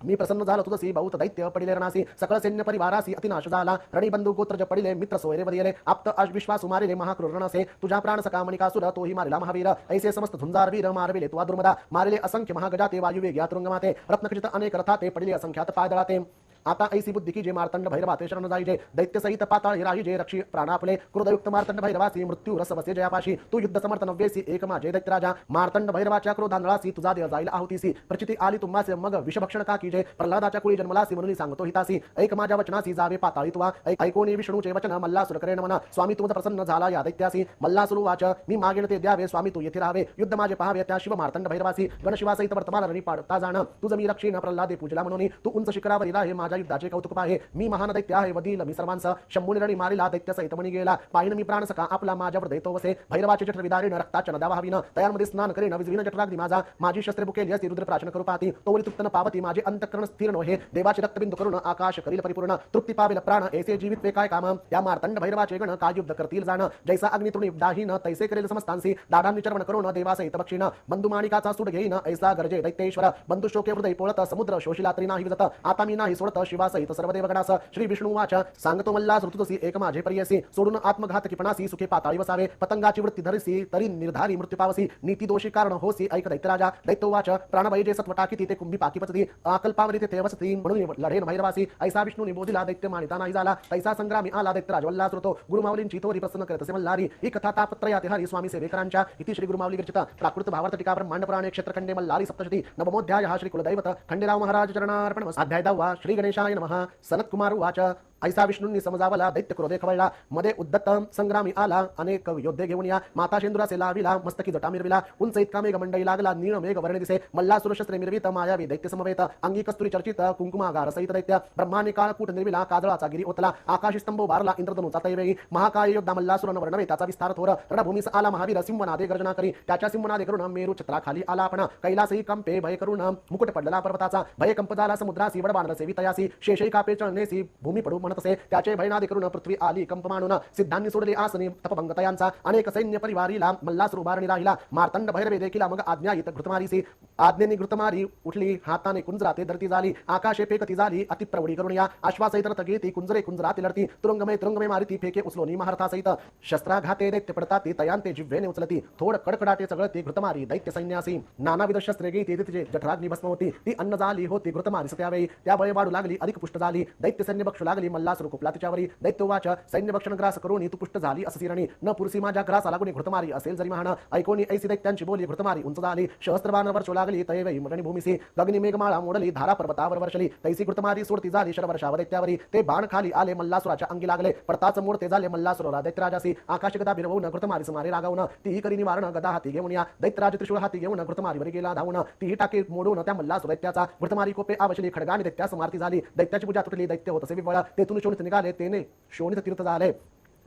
मी प्रसन्न झालो तुझसी बहुत दैत्य पडिले रणासी. सकळ सैन्य परिवारासी अतिनाश झाला. रणी बंधू गोत्रज पडिले मित्र सोयरे वदिले. आप्त अविश्वासू मारिले महाक्रूर रणसे. तुझ्या प्राण सका मणिकासुर तोही मारिला महावीर. ऐसे समस्त झुंजार वीर मारविले तुवा दुर्मदा. मारिले असंख्य महागजाते वायुवेग्या तुरुंगमाते. रत्नखचित अनेक रथाते पडिले असंख्यात पायदळाते. आता ऐसी बुद्धी की जे मार्तंड भैरवाते शरण जाईजे. दैत्य सहित पाताळ राहिजे रक्षी प्राण आपले. क्रोधयुक्त मार्तंड भैरवासी मृत्यू रस बसे जयापाशी. तू युद्ध समर्थ नव्वेसी एक माझे दैत्यराजा. मार्तंड भैरवाच्या क्रोधांधळासी तुझा देह जाईल आहुतीसी. प्रचिती आली तुम्हासे मग विषभक्षण का कीजे. प्रल्हादाच्या कुळी जन्मलासी म्हणून सांगतो हितासी. ऐक माझ्या वचनासी जावे पाताळी तुवा. ऐकोनी विष्णूचे वचन मल्लासुर करे नमन. स्वामी तुझ प्रसन्न झाला या दैत्यासी. मल्लासुर वाच. मी मागेल ते द्यावे स्वामी तू येथे राहावे. युद्ध माझे पहावे त्या शिव मार्तंड भैरवासी. गणशिवासहित वर्तमान रणी पाडता जाण. तुझ मी रक्षीन प्रल्हादे पूजला म्हणून. तू उंच शिखरावरी राहे माझ्या युद्धाचे कौतुक पाहे. मी महान दैत्य आहे वदील मी सर्वांस. शंभूने रणी मारिला दैत्य सहित मणी गेला. पाहिन मी प्राण सका आपला माझ्यावर दैतो वसे. भैरवाचे जठर विदारीन रक्ताच्या नद्या वाहावीन. तयांमध्ये स्नान करीन विजवीन जठराग्नी माझा. माझी शस्त्रे बुकेली असती रुद्र प्राशन करू पाहती. तोवरी तृप्त न पावती माझे अंतःकरण स्थिर नव्हे. देवाचे रक्तबिंदू करून आकाश करील परिपूर्ण. तृप्ती पावेल प्राण ऐसे जीवित वे काय काम. या मार्तंड भैरवाचे गण काय युद्ध करतील जाण. जैसा अग्नितृणी दाहीन तैसे करेल समस्तांसी. दाढांनी चर्वण करून देवासहित बक्षीन. बंधू माणिकाचा सूड घेईन ऐसा गरजे दैत्येश्वर. बंधू शोके हृदय पोळत समुद्र शोषिला तरी नाही विजत. आता मी नाही सोडत शिवासहित सर्व देवगणास. श्री विष्णू वाच. सांगतो मल्लास ऋतुतसी एक माझे प्रियसी. सोडून आत्मघात किपणासी सुखे पाताळी वसावे. पतंगाची वृत्ती धरसी तरी निर्धारी मृत्यू पावसी. नीती दोषी कारण होसी ऐक दैत्यराजा. दैत्यो वाच. प्राणभयी जे सत्व टाकी ते कुंभी पाकी पचती. अकल्पावरी ते वसती म्हणून लढेन भैरवासी. ऐसा विष्णू निबोधिला दैत्य मानिता नाही झाला. तैसा संग्रामी आला दैत्यराज वल्लास ऋतो. गुरुमावलींची थोरी प्रसन्न करत असे मल्हारी. ही कथा तापत्रयाते हरी स्वामी सेवेकरांच्या. इति श्री गुरुमावली विरचित प्राकृत भावार्थ टीका ब्रह्मांड पुराणे क्षेत्रखंडे मल्हारी सप्तशती नवमोध्याय. श्री कुलदैवत खंडेराव महाराज चरणार्पण. अध्याय 10. श्री गणेशाय नमः. सनत कुमार उवाच. ऐसा विष्णूंनी समजावला दैत्य क्रोधे खवळला. मध्ये उद्धत संग्रामी आला. अनेक योद्धे घेऊन या. माता शेंदुरासे लाविला. मस्तकी जटा मिरविला. उंच इतका मेघ मंडई लागला. नीळ मेघ वर्णे दिसे. मल्लासुर शस्त्रे मिरवित मायावी दैत्य समवेत. अंगी कस्तुरी चर्चित कुंकुमागार सहित दैत्य. ब्रह्माने काळकूट निर्विला. काजळाचा गिरी ओतला. आकाशी स्तंभ बारला इंद्रधनुचा तैवेळी. महाकाय योद्धा मल्लासुरन वर्णवे त्याचा विस्तार थोर. रणभूमीस आला महावीर सिंहनादे गर्जना करी. त्याच्या सिंहनादे करून मेरू छत्रा खाली आला आपण. कैलासही कंपे भय करून मुकुट पडला पर्वताचा. भय कंप झाला समुद्रासी वडबाण सेवी तयासी. शेषही कापे चळणेसी भूमी पडू म्हणतसे. त्याचे भय नादे करून पृथ्वी आली कंप मानून. सिद्धांनी सोडले आसनी तपभंग तयांचा. अनेक सैन्य परिवारीला मल्लासुर उभारणी राहिला. मार्तंड भैरवे देखील मग आज्ञायित घृतमारीसी. आज्ञेने घृतमारी उठली. हाताने कुंजराते धरती झाली. आकाशे फेकती झाली अतिप्रवडी करून या. अश्वासहित रथ घेती कुंजरे कुंजराते लढती. तुरुंगमे मारिती फेके उचलोनी महारथासहित. शस्त्राघाते दैत्य पडतात तयांते जिव्हेने उचलती. थोड कडकडाटे सगळती घृतमारी दैत्य सैन्यासी. नानाविध शस्त्रे घेती तिचे जठराग्नी भस्म होती. ती अन्न झाली होती घृतमारी त्यावेळी. त्या बळी वाढू लागली अधिक पुष्ट झाली. दैत्य सैन्य बक्षू लागली. मल्लासुर कुपला तिच्यावरी. दैत्य वाच. सैन्य भक्षण ग्रास करून तू पुष्ट झाली असं सिरणी. न पुरसी माझ्या ग्रासा लागून घृतमारी असेल जरी महान. ऐकोनी ऐसी दैत्यांची बोली घृतमारी उंच झाली. सहस्त्रबाण वर्षू लागली तैवई मरणी भूमिसी. गगनी मेघमाळा मोडली. धारा पर्वतावर वर्षली. तैसी घृतमारी सोडती झाली शरवर्षावर दैत्यावरी. ते बाण खाली आले मल्लासुराच्या अंगी लागले. पडताच मोडते झाले मल्लासुरा दैत्यराजासी. आकाश गदा बिरवून घृतमारी सुमारे रागावून. तीही करी निवारण गदा हाती घेऊन या. दैत्यराज त्रिशूळ हाती घेऊन घृतमारीवर गेला धावून. तीही टाके मोडून त्या मल्लासुर दैत्याचा. घृतमारी कोपे आवशली. खडगाने दैत्यास मारती झाली. दैत्याची पूजा तुटली. दैत्य होत असे विवळ. तेथून शोणित निघाले. तेने शोणित तीर्थ झाले.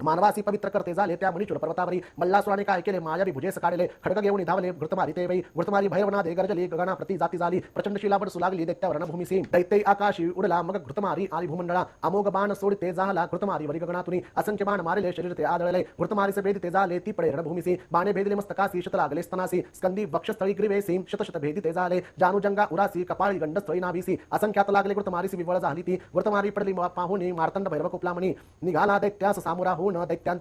मानवासी पवित्र करते झाले त्या मणिचूर पर्वतावरी. मल्लासुराने काय केले मायावी भुजेस काढले. खडग घेऊन धावले घृतमारी ते वै. घृतमारी भैरवनादे गर्जली. गगना प्रति जाती झाली. प्रचंड शिलावड सुलागली दैत्यावर भूमिसी. दैत्य आकाशी उडला मग घृतमारी आली भूमंडळा. अमोघ बाण सोडते झाला घृतमारी वरी गगनातुनी. असंख्य बाण मारिले शरीर ते आदळले. घृतमारीचे भेदिते झाले ती पडे रणभूमिसी. बाणे भेदले मस्तकासी शत लागले स्तनासी. स्कंदी वक्षस्थळी ग्रीवेसी शतशत भेदिते झाले. जानूजंगा उरासी कपाळी गंडस्थळी नाभिसी. असंख्यात लागले घृतमारीसी विवळ झाली ती. घृतमारी पडली पाहुणी मार्तंड भैरव कुपला म्हणी. निघाला दैत्यास सामुरा होऊन दैत्यांत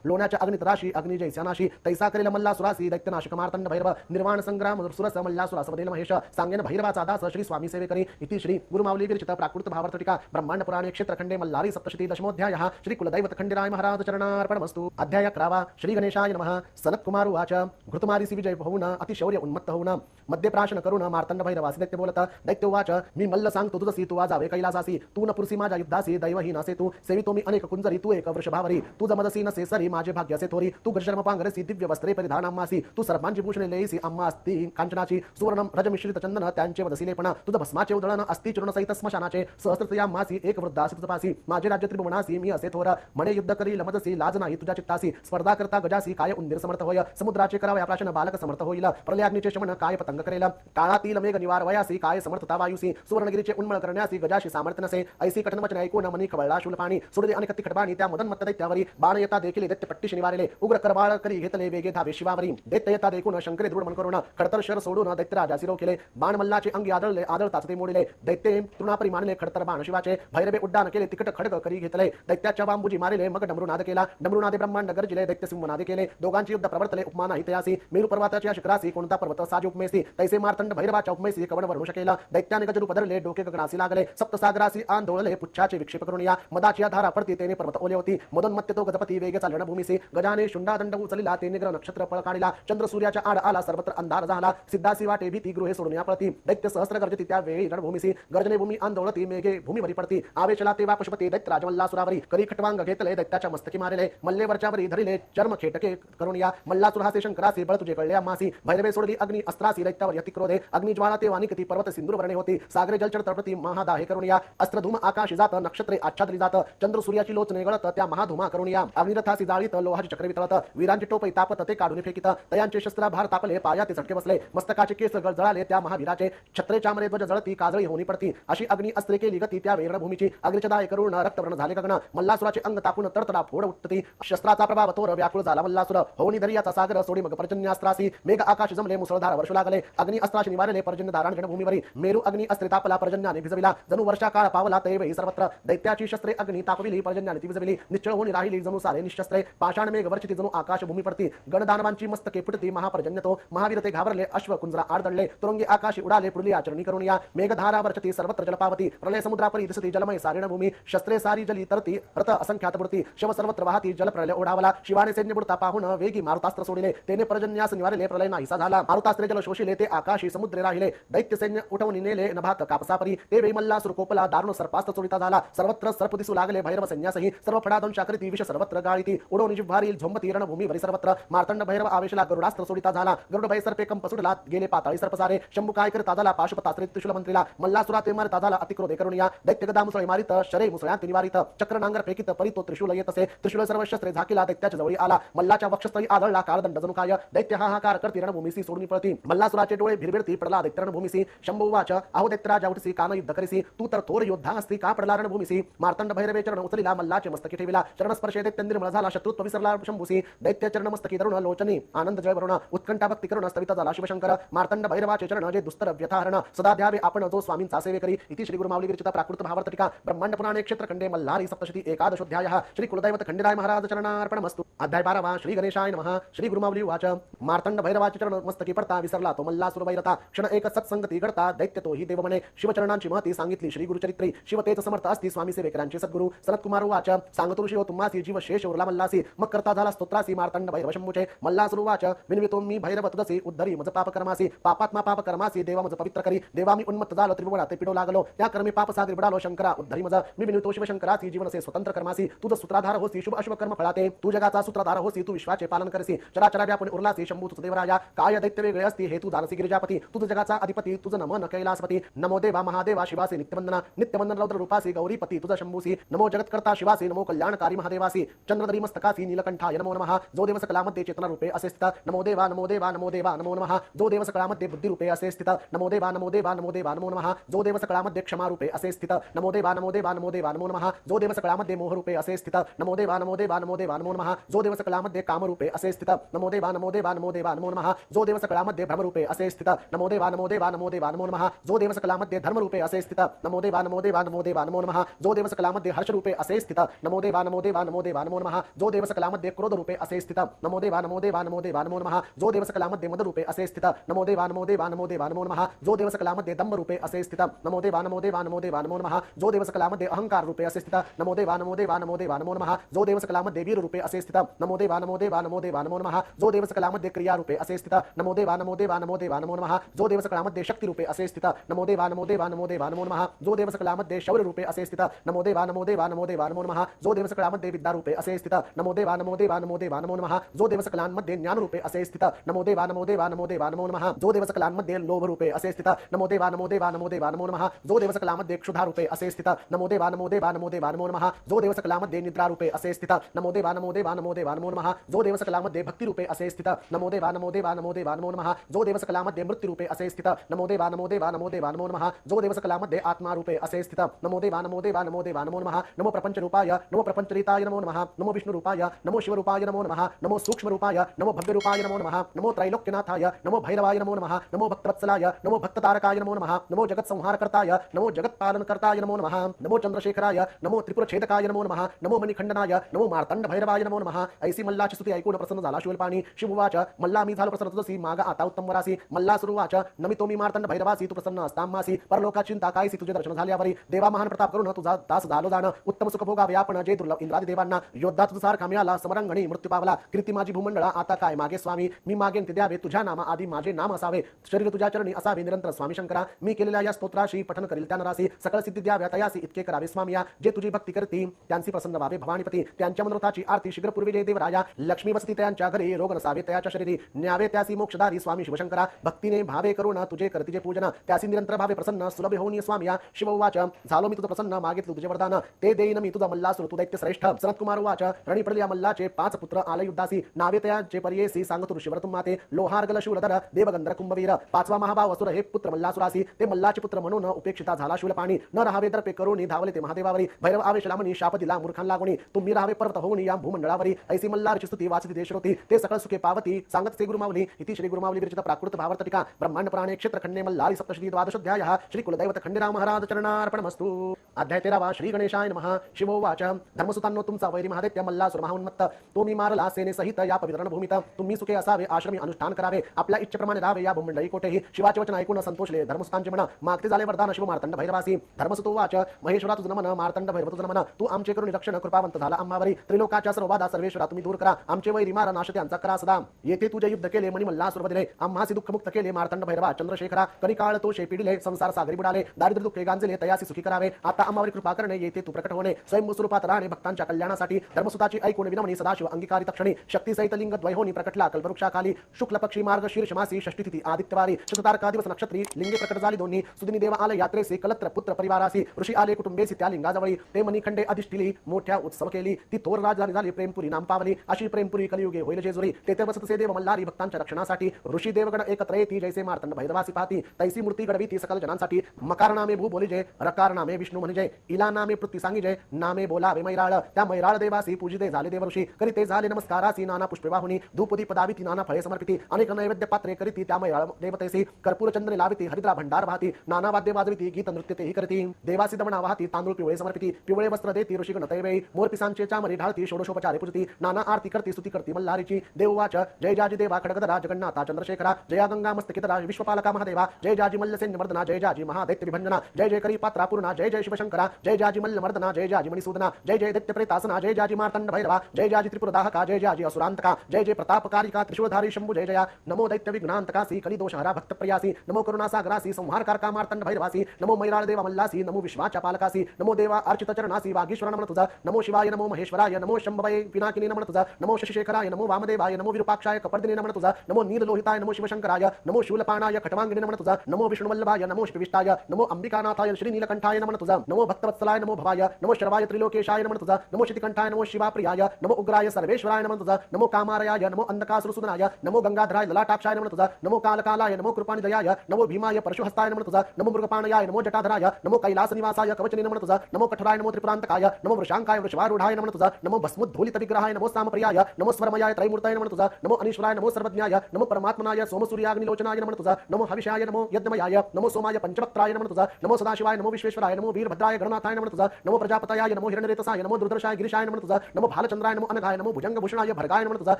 लोण्याच्या अग्नित राशी अग्नि जैस्यानाशी. तैसा करेल मल्लासुरासी दैत्यनाशक मार्तंड भैरव. निर्वाण संग्राम सुरस मल्लासुरास वदेल महेश. सांगेन भैरवाचा दास श्री स्वामी सेवेकरी. इति श्री गुरुमावली विरचित प्राकृत भावार्थ टीका ब्रह्मांड पुराणे क्षेत्रखंडे मल्हारी सप्तशती दशमोध्याय. श्री कुलदैवत खंडेराय महाराज चरणार्पणमस्तु. अध्याय 11. श्री गणेशाय नमः. सनत कुमार उवाच. घृतमारीसी विजय होऊन अतिशौर्य उन्मत्त होऊन मध्य प्राशन करून मार्तंड भैरवासी दैत्य बोलत. दैत्य उवाच. मी मल्ल सांगतो तुझसी तू जावे कैलासासी. तू न पुरसी माझ्या युद्धासी दैवहीन असे तू. सेवितो मी अनेक कुंजरी तू एक वृषभावरी. ईश्वरी तू जमदसी नसे सरी माझे भाग्य असे थोरी तू गजशर्म पांघरसी दिव्य वस्त्रे परिधान मासी तू सर्वांची भूषणे लेईसी अम्मा असती कांचनाची सुवर्णम रजमिश्रित चंदन त्यांचे वदसी लेपणा तुझ भस्माचे उदळण अस्ति चूर्ण सहित स्मशानाचे सहस्त्रया मासी एक वृद्धासी तुझ पासी माझे राज्य त्रिभुवनासी मी असे थोर म्हणे युद्ध करी लमदसी लाज नाही तुझ्या चित्तासी स्पर्धा करता गजासी काय उंदीर समर्थ होय समुद्राचे करावया प्राशन बालक समर्थ होईल प्रलयाग्नीचे शमन काय पतंग करेल काळातील मेघ निवार वयासी काय समर्थता वायुसी सुवर्णगिरीचे उन्मळ करण्यासी गजाशी सामर्थ्य नसे ऐसी कठन वचन ऐकून मनी खवळला शूलपाणी सोडले अनेक खडबाणी त्या मदन मत्त दैत्यावरी बाण येता देखील दैत्य पट्टी निवारले उग्र करबाळ करी घेतले वेगे धावे शिवावरी दैत्य येता देखून शंकरे दृढ मन करून खडतर शर सोडून दैत्य राजासी रोखले बाण मल्लाचे अंगी आदळले आदळताच ते मोडले दैत्य तृणापरी मानले खडतर बाण शिवाचे भैरवे उड्डाण केले तिकट खडग करी घेतले दैत्याच्या बांबुजी मारिले मग डमरुनाद केला डमरुनादे ब्रह्मांड गरजिले दैत्य सिंहनादे केले दोघांची युद्ध प्रवर्तले उपमा नाही तयासी मेरू पर्वताच्या शिखरासी कोणता पर्वत साजी उपमेसी तैसे मार्तंड भैरवाच्या उपमेसी कवण वर्णू शकेला दैत्याने गजरूप धरले डोके गगनासी लागले सप्तसागरासी आंदोळले पुच्छाचे विक्षेप करून या मदाची धारा पडती तेने पर्वत ओले होती मदोन्मत्त तो गजपती वेगे चालण भूमीसी गजाने शुंडा दंड उचलिला ते निग्र नक्षत्र पळ काढिला चंद्र सूर्याच्या आड आला सर्वत्र अंधार झाला सिद्धासी वाटे भीती गृहे सोडून या पळती दैत्य सहस्र गर्जती त्या वेळी रणभूमीसी गर्जने भूमी आंदोळती मेघे भूमीवरी पडती आवेशला तेव्हा पशुपती दैत्य राजमल्लासुरावरी करी खटवांग घेतले दैत्याच्या मस्तकी मारिले मल्लेवरच्यावरी धरिले चर्म खेटके करून या मल्लासुरासे शंकरासी बळ तुझे कळले मासी भैरवे सोडली अग्नी अस्त्रासी दैत्यावर यतिक्रोधे अग्निज्वाला ते वानिकती पर्वत सिंधूर वर्णे होती सागरे जलचर तळपती महादाहे करून या अस्त्रधूम आकाश जात नक्षत्रे आच्छादली जात चंद्र सूर्याची लोचने गळत त्या महाधुमा करून या अग्निरथासी जाळीत लोहाची चक्रे वितळत वीरांचे टोपई तापत ते काढून फेकित तयांचे शस्त्र भार तापले पाया ते चटके बसले मस्तकाचे केस जळाले त्या महावीराचे छत्रे चामरे ध्वज जळती काजळी होणी पडती अशी अग्नी अस्त्रे केली गती त्या रणभूमीची अग्नीच्या दाय करून रक्तवर्ण झाले गगन मल्लासुराचे अंग तापून तडतडा फोड उठती शस्त्राचा प्रभाव तोर व्याकुळ झाला मल्लासुर होणी दर्याचा सागर सोडी मग पर्जन्यास्त्रासी मेघ आकाश जमले मुसळधार वर्षू लागले अग्नी अस्त्राशी निवारले पर्जन्य दाराण रणभूमीवरी मेरू अग्नी अस्त्रे तापला पर्जन्याने भिजविला जणू वर्षा काळ पावला तैवही सर्वत्र दैत्याची शस्त्रे अग्नी तापविली पर्जन्याने ती भिजविली निश्चळ होऊन राहिली जणू सारे निशस्त्रे पाषाण मेघ वर्षिती जणू आकाश भूमी पडती गणदानवांची मस्तके फुटती महापर्जन्य तो महावीर ते घाबरले अश्व कुंजरा आडदळले तुरंगी आकाशी उडाले पुढली आचरणी करून या मेघधारा वर्षती सर्वत्र जलपावती प्रलय समुद्रापरी दिसती जलमय सारीण भूमी शस्त्रे सारी जली तरती रथ असंख्यात बुडती शव सर्वत्र वाहती जल प्रलय ओढावला शिवाने सैन्य बुडता पाहून वेगी मारुतास्त्र सोडिले तेने पर्जन्यास निवारले प्रलय नाहीसा झाला मारुतास्त्रे जल शोषिले ते आकाशी समुद्रे राहिले दैत्य सैन्य उठवून नेले नभात कापसापरी ते वेळी मल्लासुर कोपला दारुण सर्पास्त्र चोरिता झाला सर्वत्र सर्प दिसू लागले भैरव सैन्यासही सर्व फडादंशा करीती विष सर्वत्र गाळीती उडवून जिव्हारी झोंबती रणभूमीवरी सर्वत्र मार्तंड भैरव आवेशला गरुडास्त्र सोडिता झाला गरुड भय सर्पे कंप सुटला गेले पाताळी सर्पसारे शंभू काय करता झाला पाशुपतास्त्रे त्रिशूल मंत्रीला मल्लासुरा ते मारता झाला अतिक्रोधे करून या दैत्य गदा मुसळे मारित शरे मुसळ्यांत निवारित चक्र नांगर फेकित परी तो त्रिशूल येत असे त्रिशूल सर्व शस्त्रे झाकीला दैत्याच्या जवळी आला मल्लाच्या वक्षस्थळी आदळला काळदंड जणू काय दैत्य हाहाकार करती रणभूमीसी सोडून पळती मल्लासुराचे डोळे भिरभिरती पडला दैत्य रणभूमीसी शंभू वाच अहो दैत्यराजा उठसी कान युद्ध करीसी तू तर थोर योद्धा असती का पडला रणभूमीसी मार्तंड भैरवे चरण उचलिला मल्लाचे मस्तकी ठेविला चरणस्पर्शे दैत्य निर्मळ झाला शत्रुत्व विसरला शंभूसी दैत्य चरण मस्तकी धरून लोचनी आनंद जय वरुण उत्कंठा भक्ती करून स्तवित झाला शिवशंकर मार्तंड भैरवाचे चरण जे दुस्तर व्यथाहरण सदा द्यावे आपण जो स्वामींचा सेवे करी इति श्री गुरुमावली विरचिता प्राकृत भावार्थ टीका ब्रह्मांड पुराणे क्षेत्र खंडे मल्हारी सप्तशती एकादशोध्यायः श्री कुलदैवत खंडेराय महाराज चरणार्पणमस्तु अध्याय 12 श्री गणेशाय नमः श्री गुरुमावली वाच मार्तंड भैरवाचे चरण मस्तकी पडता विसरला तो मल्लासुर वैरता क्षण एक सत्संगती घडता दैत्य तो ही देव म्हणे शिवचरणांची महती सांगितली श्री गुरुचरित्री शिव तेच समर्थ असती स्वामी सेवेकरांचे सद्गुरु सनतकुमार वाच सांगतो ऋषी हो तुम्हासी जीव शेष उरला मल्लासी मग करता झाला स्तोत्रासी मार्तंड भैरव शंभूचे मल्लासुर वाच विनवितो मी भैरव तुझसी उद्धरी मज पाप कर्मासी पापात्मा पाप कर्मासी देवा मज पवित्र करी देवा मी उन्मत्त झालो त्रिभुवना ते पिडो लागलो त्या कर्मी पाप सागरी बुडालो शंकरा उद्धरी मज मी विनवितो शिवशंकरासी जीवन से स्वतंत्र कर्मासी तुझ सूत्रधार होसी शुभ अशुभ कर्म फळाते तू जगाचा सूत्रधार होसी तू विश्वाचे पालन करसी चराचरा व्यापून उरलासी शंभू तुझ देवराया काय दैत्य वेगळे असती हे तू दानसी गिरिजापती तुझ जगाचा अधिपती तुझ नमन कैलासपती नमो देवा महादेवा शिवासी नित्यवंदना नित्यवंदन रौद्र रूपासी गौरीपती तुझ शंभूसी नमो जगत्कर्ता शिवासी नमो कल्याणकारी महादेवासी चंद्रधरी मस्तकासी नीलकंठाय नमो नमः जो देव सकलामध्ये चेतना रूपे असे स्थित नमो देवा नमो देवा नमो देवा नमो नमः जो देव सकलामध्ये बुद्धी रूपे असे स्थित नमो देवा नमो देवा नमो देवा नमो नमः जो देव सकलामध्ये क्षमा रूपे असे स्थित नमो देवा नमो देवा नमो देवा नमो नमः जो देव सकलामध्ये मोह रूपे असे स्थित नमो देवा नमो देवा नमो देवा नमो नमः जो देव सकलामध्ये काम रूपे असे स्थित नमो देवा नमो देवा नमो देवा नमो नमः जो देव सकलामध्ये भ्रम रूपे असे स्थित नमो देवा नमो देवा नमो देवा नमो नमः जो देव सकलामध्ये धर्म रूपे असे स्थित नमो देवा नमो देवा नमो देवा नमो नमः जो देव सकलामध्ये हर्ष रूपे असे स्थित नमो देवा नमो देवा नमो देवा नमो नमः जो देव सकलामध्ये क्रोध रूपे असे स्थित नमो देवा नमो देवा नमो देवा नमो नमः जो देव सकलामध्ये मद रूपे असे स्थित नमो देवा नमो देवा नमो देवा नमो नमः जो देव सकलामध्ये दंभ रूपे असे स्थित नमो देवा नमो देवा नमो देवा नमो नमः जो देव सकलामध्ये अहंकार रूपे असे स्थित नमो देवा नमो देवा नमो देवा नमो नमः जो देव सकलामध्ये वीर रूपे असे स्थित नमो देवा नमो देवा नमो देवा नमो नमः जो देव सकलामध्ये क्रिया रूपे असे स्थित नमो देवा नमो देवा नमो देवा नमो नमः जो देव सकलामध्ये शक्ती रूपे असे स्थित नमो देवा नमो देवा नमो देवा नमो नमः जो देव सकलामध्ये शौर्य रूपे असे स्थित नमो देवा नमो देवा नमो देवा नमो नमः जो देव सकलामध्ये सकलांमध्ये विद्यारूपे असे स्थित नमो देवा नमो देवा नमो देवा नमो नमः जो देव सकलांमध्ये ज्ञानरूपे असे स्थित नमो देवा नमो देवा नमो देवा नमो नमः जो देव सकलांमध्ये लोभरूपे असे स्थित नमो देवा नमो देवा नमो देवा नमो नमः जो देव सकलांमध्ये क्षुधारूपे असे स्थित नमो देवा नमो देवा नमो देवा नमो नमः जो देव सकलांमध्ये निद्रारूपे असे स्थित नमो देवा नमो देवा नमो देवा नमो नमः जो देव सकलांमध्ये भक्तिरूपे असे स्थित नमो देवा नमो देवा नमो देवा नमो नमः जो देव सकलांमध्ये मृत्यूरूपे असे स्थित नमो देवा नमो देवा नमो देवा नमो नमः जो देव सकलांमध्ये आत्मारूपे असे स्थित नमो देवा नमो देवा नमो देवा नमो नमः नमो प्रपंचरूपाय नमो प्रपंचरिताय नमो नमः नमो विष्णुरूपाय नमो शिवरूपाय नमो नमः नमो सूक्ष्मरूपाय नमो भव्यरूपाय नमो नमः नमो त्रैलोक्यनाथाय नमो भैरवाय नमो नमः नमो भक्तवत्सलाय नमो भक्ततारकाय नमो नमः नमो जगत्संहारकर्ताय नमो जगत्पालनकर्ताय नमो नमः नमो चंद्रशेखराय नमो त्रिपुरछेदकाय नमो नमः नमो मणिखंडनाय नमो मार्तंड भैरवाय नमो नमः ऐसी मल्लाची स्तुती ऐकून प्रसन्न झाला शिवपाणी शिववाच मल्ला मी झालो प्रसन्न तुझसी मागा आता उत्तम वरासी मल्ला सुरुवाच नमितो मी मार्तंड भैरवासी तू प्रसन्न असतामासी परलोका चिंता कायसी तुझे दर्शन झाल्यावरी देवा महान प्रताप करून तुझा दास झालो जाण उत्तम सुख भोगावे आपण जे दुर्लभ इंद्रादी देवांना योद्धा तुझा सारखा मिळाला समरंगणी मृत्यू पावला कीर्ती माझी भूमंडळा आता काय मागे स्वामी मी मागेन ते द्यावे तुझ्या नामा आधी माझे नाम असावे शरीर तुझ्या चरणी असावे निरंतर स्वामी शंकरा मी केलेल्या या स्तोत्राशी पठन करील त्या नरासी सकळ सिद्धी द्याव्या तयासी इतके करावे स्वामी या जे तुझी भक्ती करती त्यांची प्रसन्न व्हावे भवानीपती त्यांच्या मनोरथाची आरती शीघ्र पूर्वी जय देवराया लक्ष्मी वसती त्यांच्या घरी रोग नसावे त्याच्या शरीरी न्यावे त्यासी मोक्षदारी स्वामी शिवशंकरा भक्तीने भावे करून तुझे करतीचे पूजन त्यासी निरंतर भावे प्रसन्न सुलभ होऊन स्वामी या शिववाच झालो मी तुझं प्रसन्न मागितलं तुझे वरदान ते देईन मी तुझा मल्लासुर तू दैत्य श्रेष्ठ सनत कुमार वाच रणी पडल्या मल्लाचे 5 पुत्र आले युद्धासी नावे त्याचे पर्येसी सांगतो ऋषीवर माते लोहारगल शूरधर देवगंधर कुंभवीर 5वा महाभाव असुर हे पुत्र मल्लासुरासी ते मल्लाचे पुत्र म्हणून उपेक्षिता झाला शूलपाणी न राहावे दर्पे करून धावले ते महादेवावरी भैरव आवेश लामणी शाप दिला मूर्खान लागुणी तुम्ही राहावे पर्वत होऊन या भूमंडळावरी ऐसी मल्लारची स्तुती वाचती देशरोती ते सकळ सुखे पावती सांगत ते गुरुमावली इति श्री गुरुमावली विरचित प्राकृत भावर्तटिका ब्रह्मांड पुराणे क्षेत्र खंडे मल्लारी सप्तशती द्वादशोध्यायः श्री कुलदैवत खंडेराव महाराज चरणार्पणमस्तु अध्याय 13 श्री गणेशाय नमः शिवोवाच धर्मसुतांनो तुमचा वैरी महादैत्य मल्लासुर महाउन्मत्त तो मी मारला सेने सहित या पवित्र भूमीत तुम्ही सुखे असावे आश्रमी अनुष्ठान करावे आपल्या इच्छेप्रमाणे राहावे या भूमंडळी कोठेही शिवाचे वचन ऐकून संतोषले धर्मसुतांचे म्हणा मागते झाले वरदान शिव मार्तंड भैरवासी धर्मसुतो वाच महेश्वरा तुझं नमन मार्तंड भैरव तुझं नमन तू आमचे करून रक्षण कृपावंत झाला आम्हावरी त्रिलोकाच्या सर्व बाधा सर्वेश्वरा तुम्ही दूर करा आमचे वैरी मारा नाश त्यांचा करा सदा येथे तुझे युद्ध केले मणी मल्लासुर बदले आम्हासी दुःख मुक्त केले मार्तंड भैरवा चंद्रशेखरा करिकाळ तो शेपिडिले संसार सागरी बुडाले दारिद्र्य दुःखे गांजले तयासी सुखी करावे आता आम्हावरी कृपा करणे येथे तू प्रकट होणे स्वयं स्वरूपात राहणे भक्तांच्या कल्याणासाठी धर्मसुताची ऐकून विनमणी सदाशिव अंगीकारी तक्षणी शक्ती सहित लिंग द्वैहोनी प्रकटला कल्पवृक्षाखाली शुक्ल पक्षी मार्ग शीर्ष मासी षष्ठी तिथी आदित्यवारी शततारका दिवस नक्षत्री लिंगे प्रकट झाली दोन्ही सुदिनी देव आले यात्रेसे कलत्र पुत्र परिवारासी ऋषी आले कुटुंबेसी त्या लिंगाजवळी ते मणिखंडे अधिष्ठिली मोठ्या उत्सव केली ती थोर राजधानी झाली प्रेमपुरी नाम पावली अशी प्रेमपुरी कलियुगे होईल जेजुरी तेथे बसतसे देव मल्हारी भक्तांच्या रक्षणासाठी ऋषी देवगण एकत्र येती जैसे मार्तंड भैरवासी पाहती तैसी मूर्ती घडवी ती सकल जनांसाठी मकार नामे भू बोली जय रकार नामे विष्णू म्हणजे इला नामे पृथ्वी सांगी जय नामे बोलावे मैराळ त्या मैराळ देवासी पूजिते झाले देवऋषी करीते झाले नमस्कारासी नाना पुष्पे वाहुनी धूपदीप दाविती नाना फळे समर्पिती अनेक नैवेद्य पात्रे करीती त्या मैराळ देवतेसी कर्पूर चंद्रे लाविती हरिद्रा भंडार वाहती नाना वाद्य वाजविती गीत नृत्य तेही करती देवासी दमणा वाहती तांदूळ पिवळे समर्पिती पिवळे वस्त्र देती ऋषिगण तैवेळी मोर पिसांचे चामरी ढाळती षोडशोपचारे पूजती नाना आरती करती स्तुती करती मल्हारीची देववाच जय जाजी देवा खडगधरा जगन्नाथा चंद्रशेखरा जया गंगा मस्तकितरा विश्वपालका महादेवा जय जाजी मल्लसेन मर्दना जय जाजी महादैत्य विभंजना जय जय करी पात्रा पूर्णा जय जय शिवशंकरा जय जाजी मल्ल मर्दना जय जाजी मणिसूदना जय जय दैत्य प्रेतासना जय जाजी मार्तंड भैरवा जय जाजी त्रिपुरदाहका जय जाजी असुरांतका जय जय प्रतापकारिका त्रिशूलधारी शंभु जय जया नमो दैत्य विघ्नांतकासी कलिदोषहरा भक्त प्रियासी नमो करुणासागरासी संहारकारका मार्तंड भैरवासी नमो मैराळ देवा मल्लासी नमो विश्वाच्या पालकासी नमो देवा अर्चित चरणासी वागीश्वर नमन तुझा नमो शिवाय नमो महेश्वराय नमो शंभवये पिनाकिनी नमन तुझा नमो शशिशेखराय नमो वामदेवाय नमो विरूपाक्षाय कपर्दिनी नमन तुझा नमो नीललोहिताय नमो शिवशंकराय नमो शूलपाणाय खटवांगिनी नमन तुझा नमो विष्णुवल्लभाय नमो शिविष्टाय नमो अंबिकानाथाय श्रीनीलकंठाय नमन तुझा नमो भक्तवत्सलाय नमो भवाय नमो शर्वाय त्रिलोकेशाय नमन तुझा नमो शितिकंठाय नमो शिवाप्रियाय नमो उग्राय सर्वेश्वराय नमन तुझा नमो कामारयाय नमो अंधकासुरसुदनाय नमो गंगाधराय ललाटाक्षाय नमन तुझा नमो कालकालाय नमो कृपानिदयाय नमो भीमाय परशुहस्ताय नमन तुझा नमो मृगपाणयाय नमो जटाधराय नमो कैलासनिवासाय कवचनी नमन तुझा नमो कठोराय नमो त्रिपुरांतकाय नमो वृषांकाय वृषभारूढाय नमन तुझा नमो भस्मोद्धूलित विग्रहाय नमो सामप्रियाय नमो स्वरमयाय त्रैमूर्ताय नमन तुझा नमो अनीश्वराय नमो सर्वज्ञाय नमो परमात्मनाय सोमसूर्याग्निलोचनाय नमन तुझा नमो हविषाय नमो यज्ञमयाय नमो सोमाय पंचवक्त्राय नमन तुझा नमो सदाशिवाय नमो विश्वेश्वराय नमो वीरभद्राय गणनाथाय नमन तुझा नमो प्रजापतयाय नमो हिरण्यरेतसाय नमो दुर्दर्शाय गिरिशाय नमन तुझा नमो भालचंद्राय नमो अनघाय नमो भुजंगभूषणाय भर्गाय नमन तुझा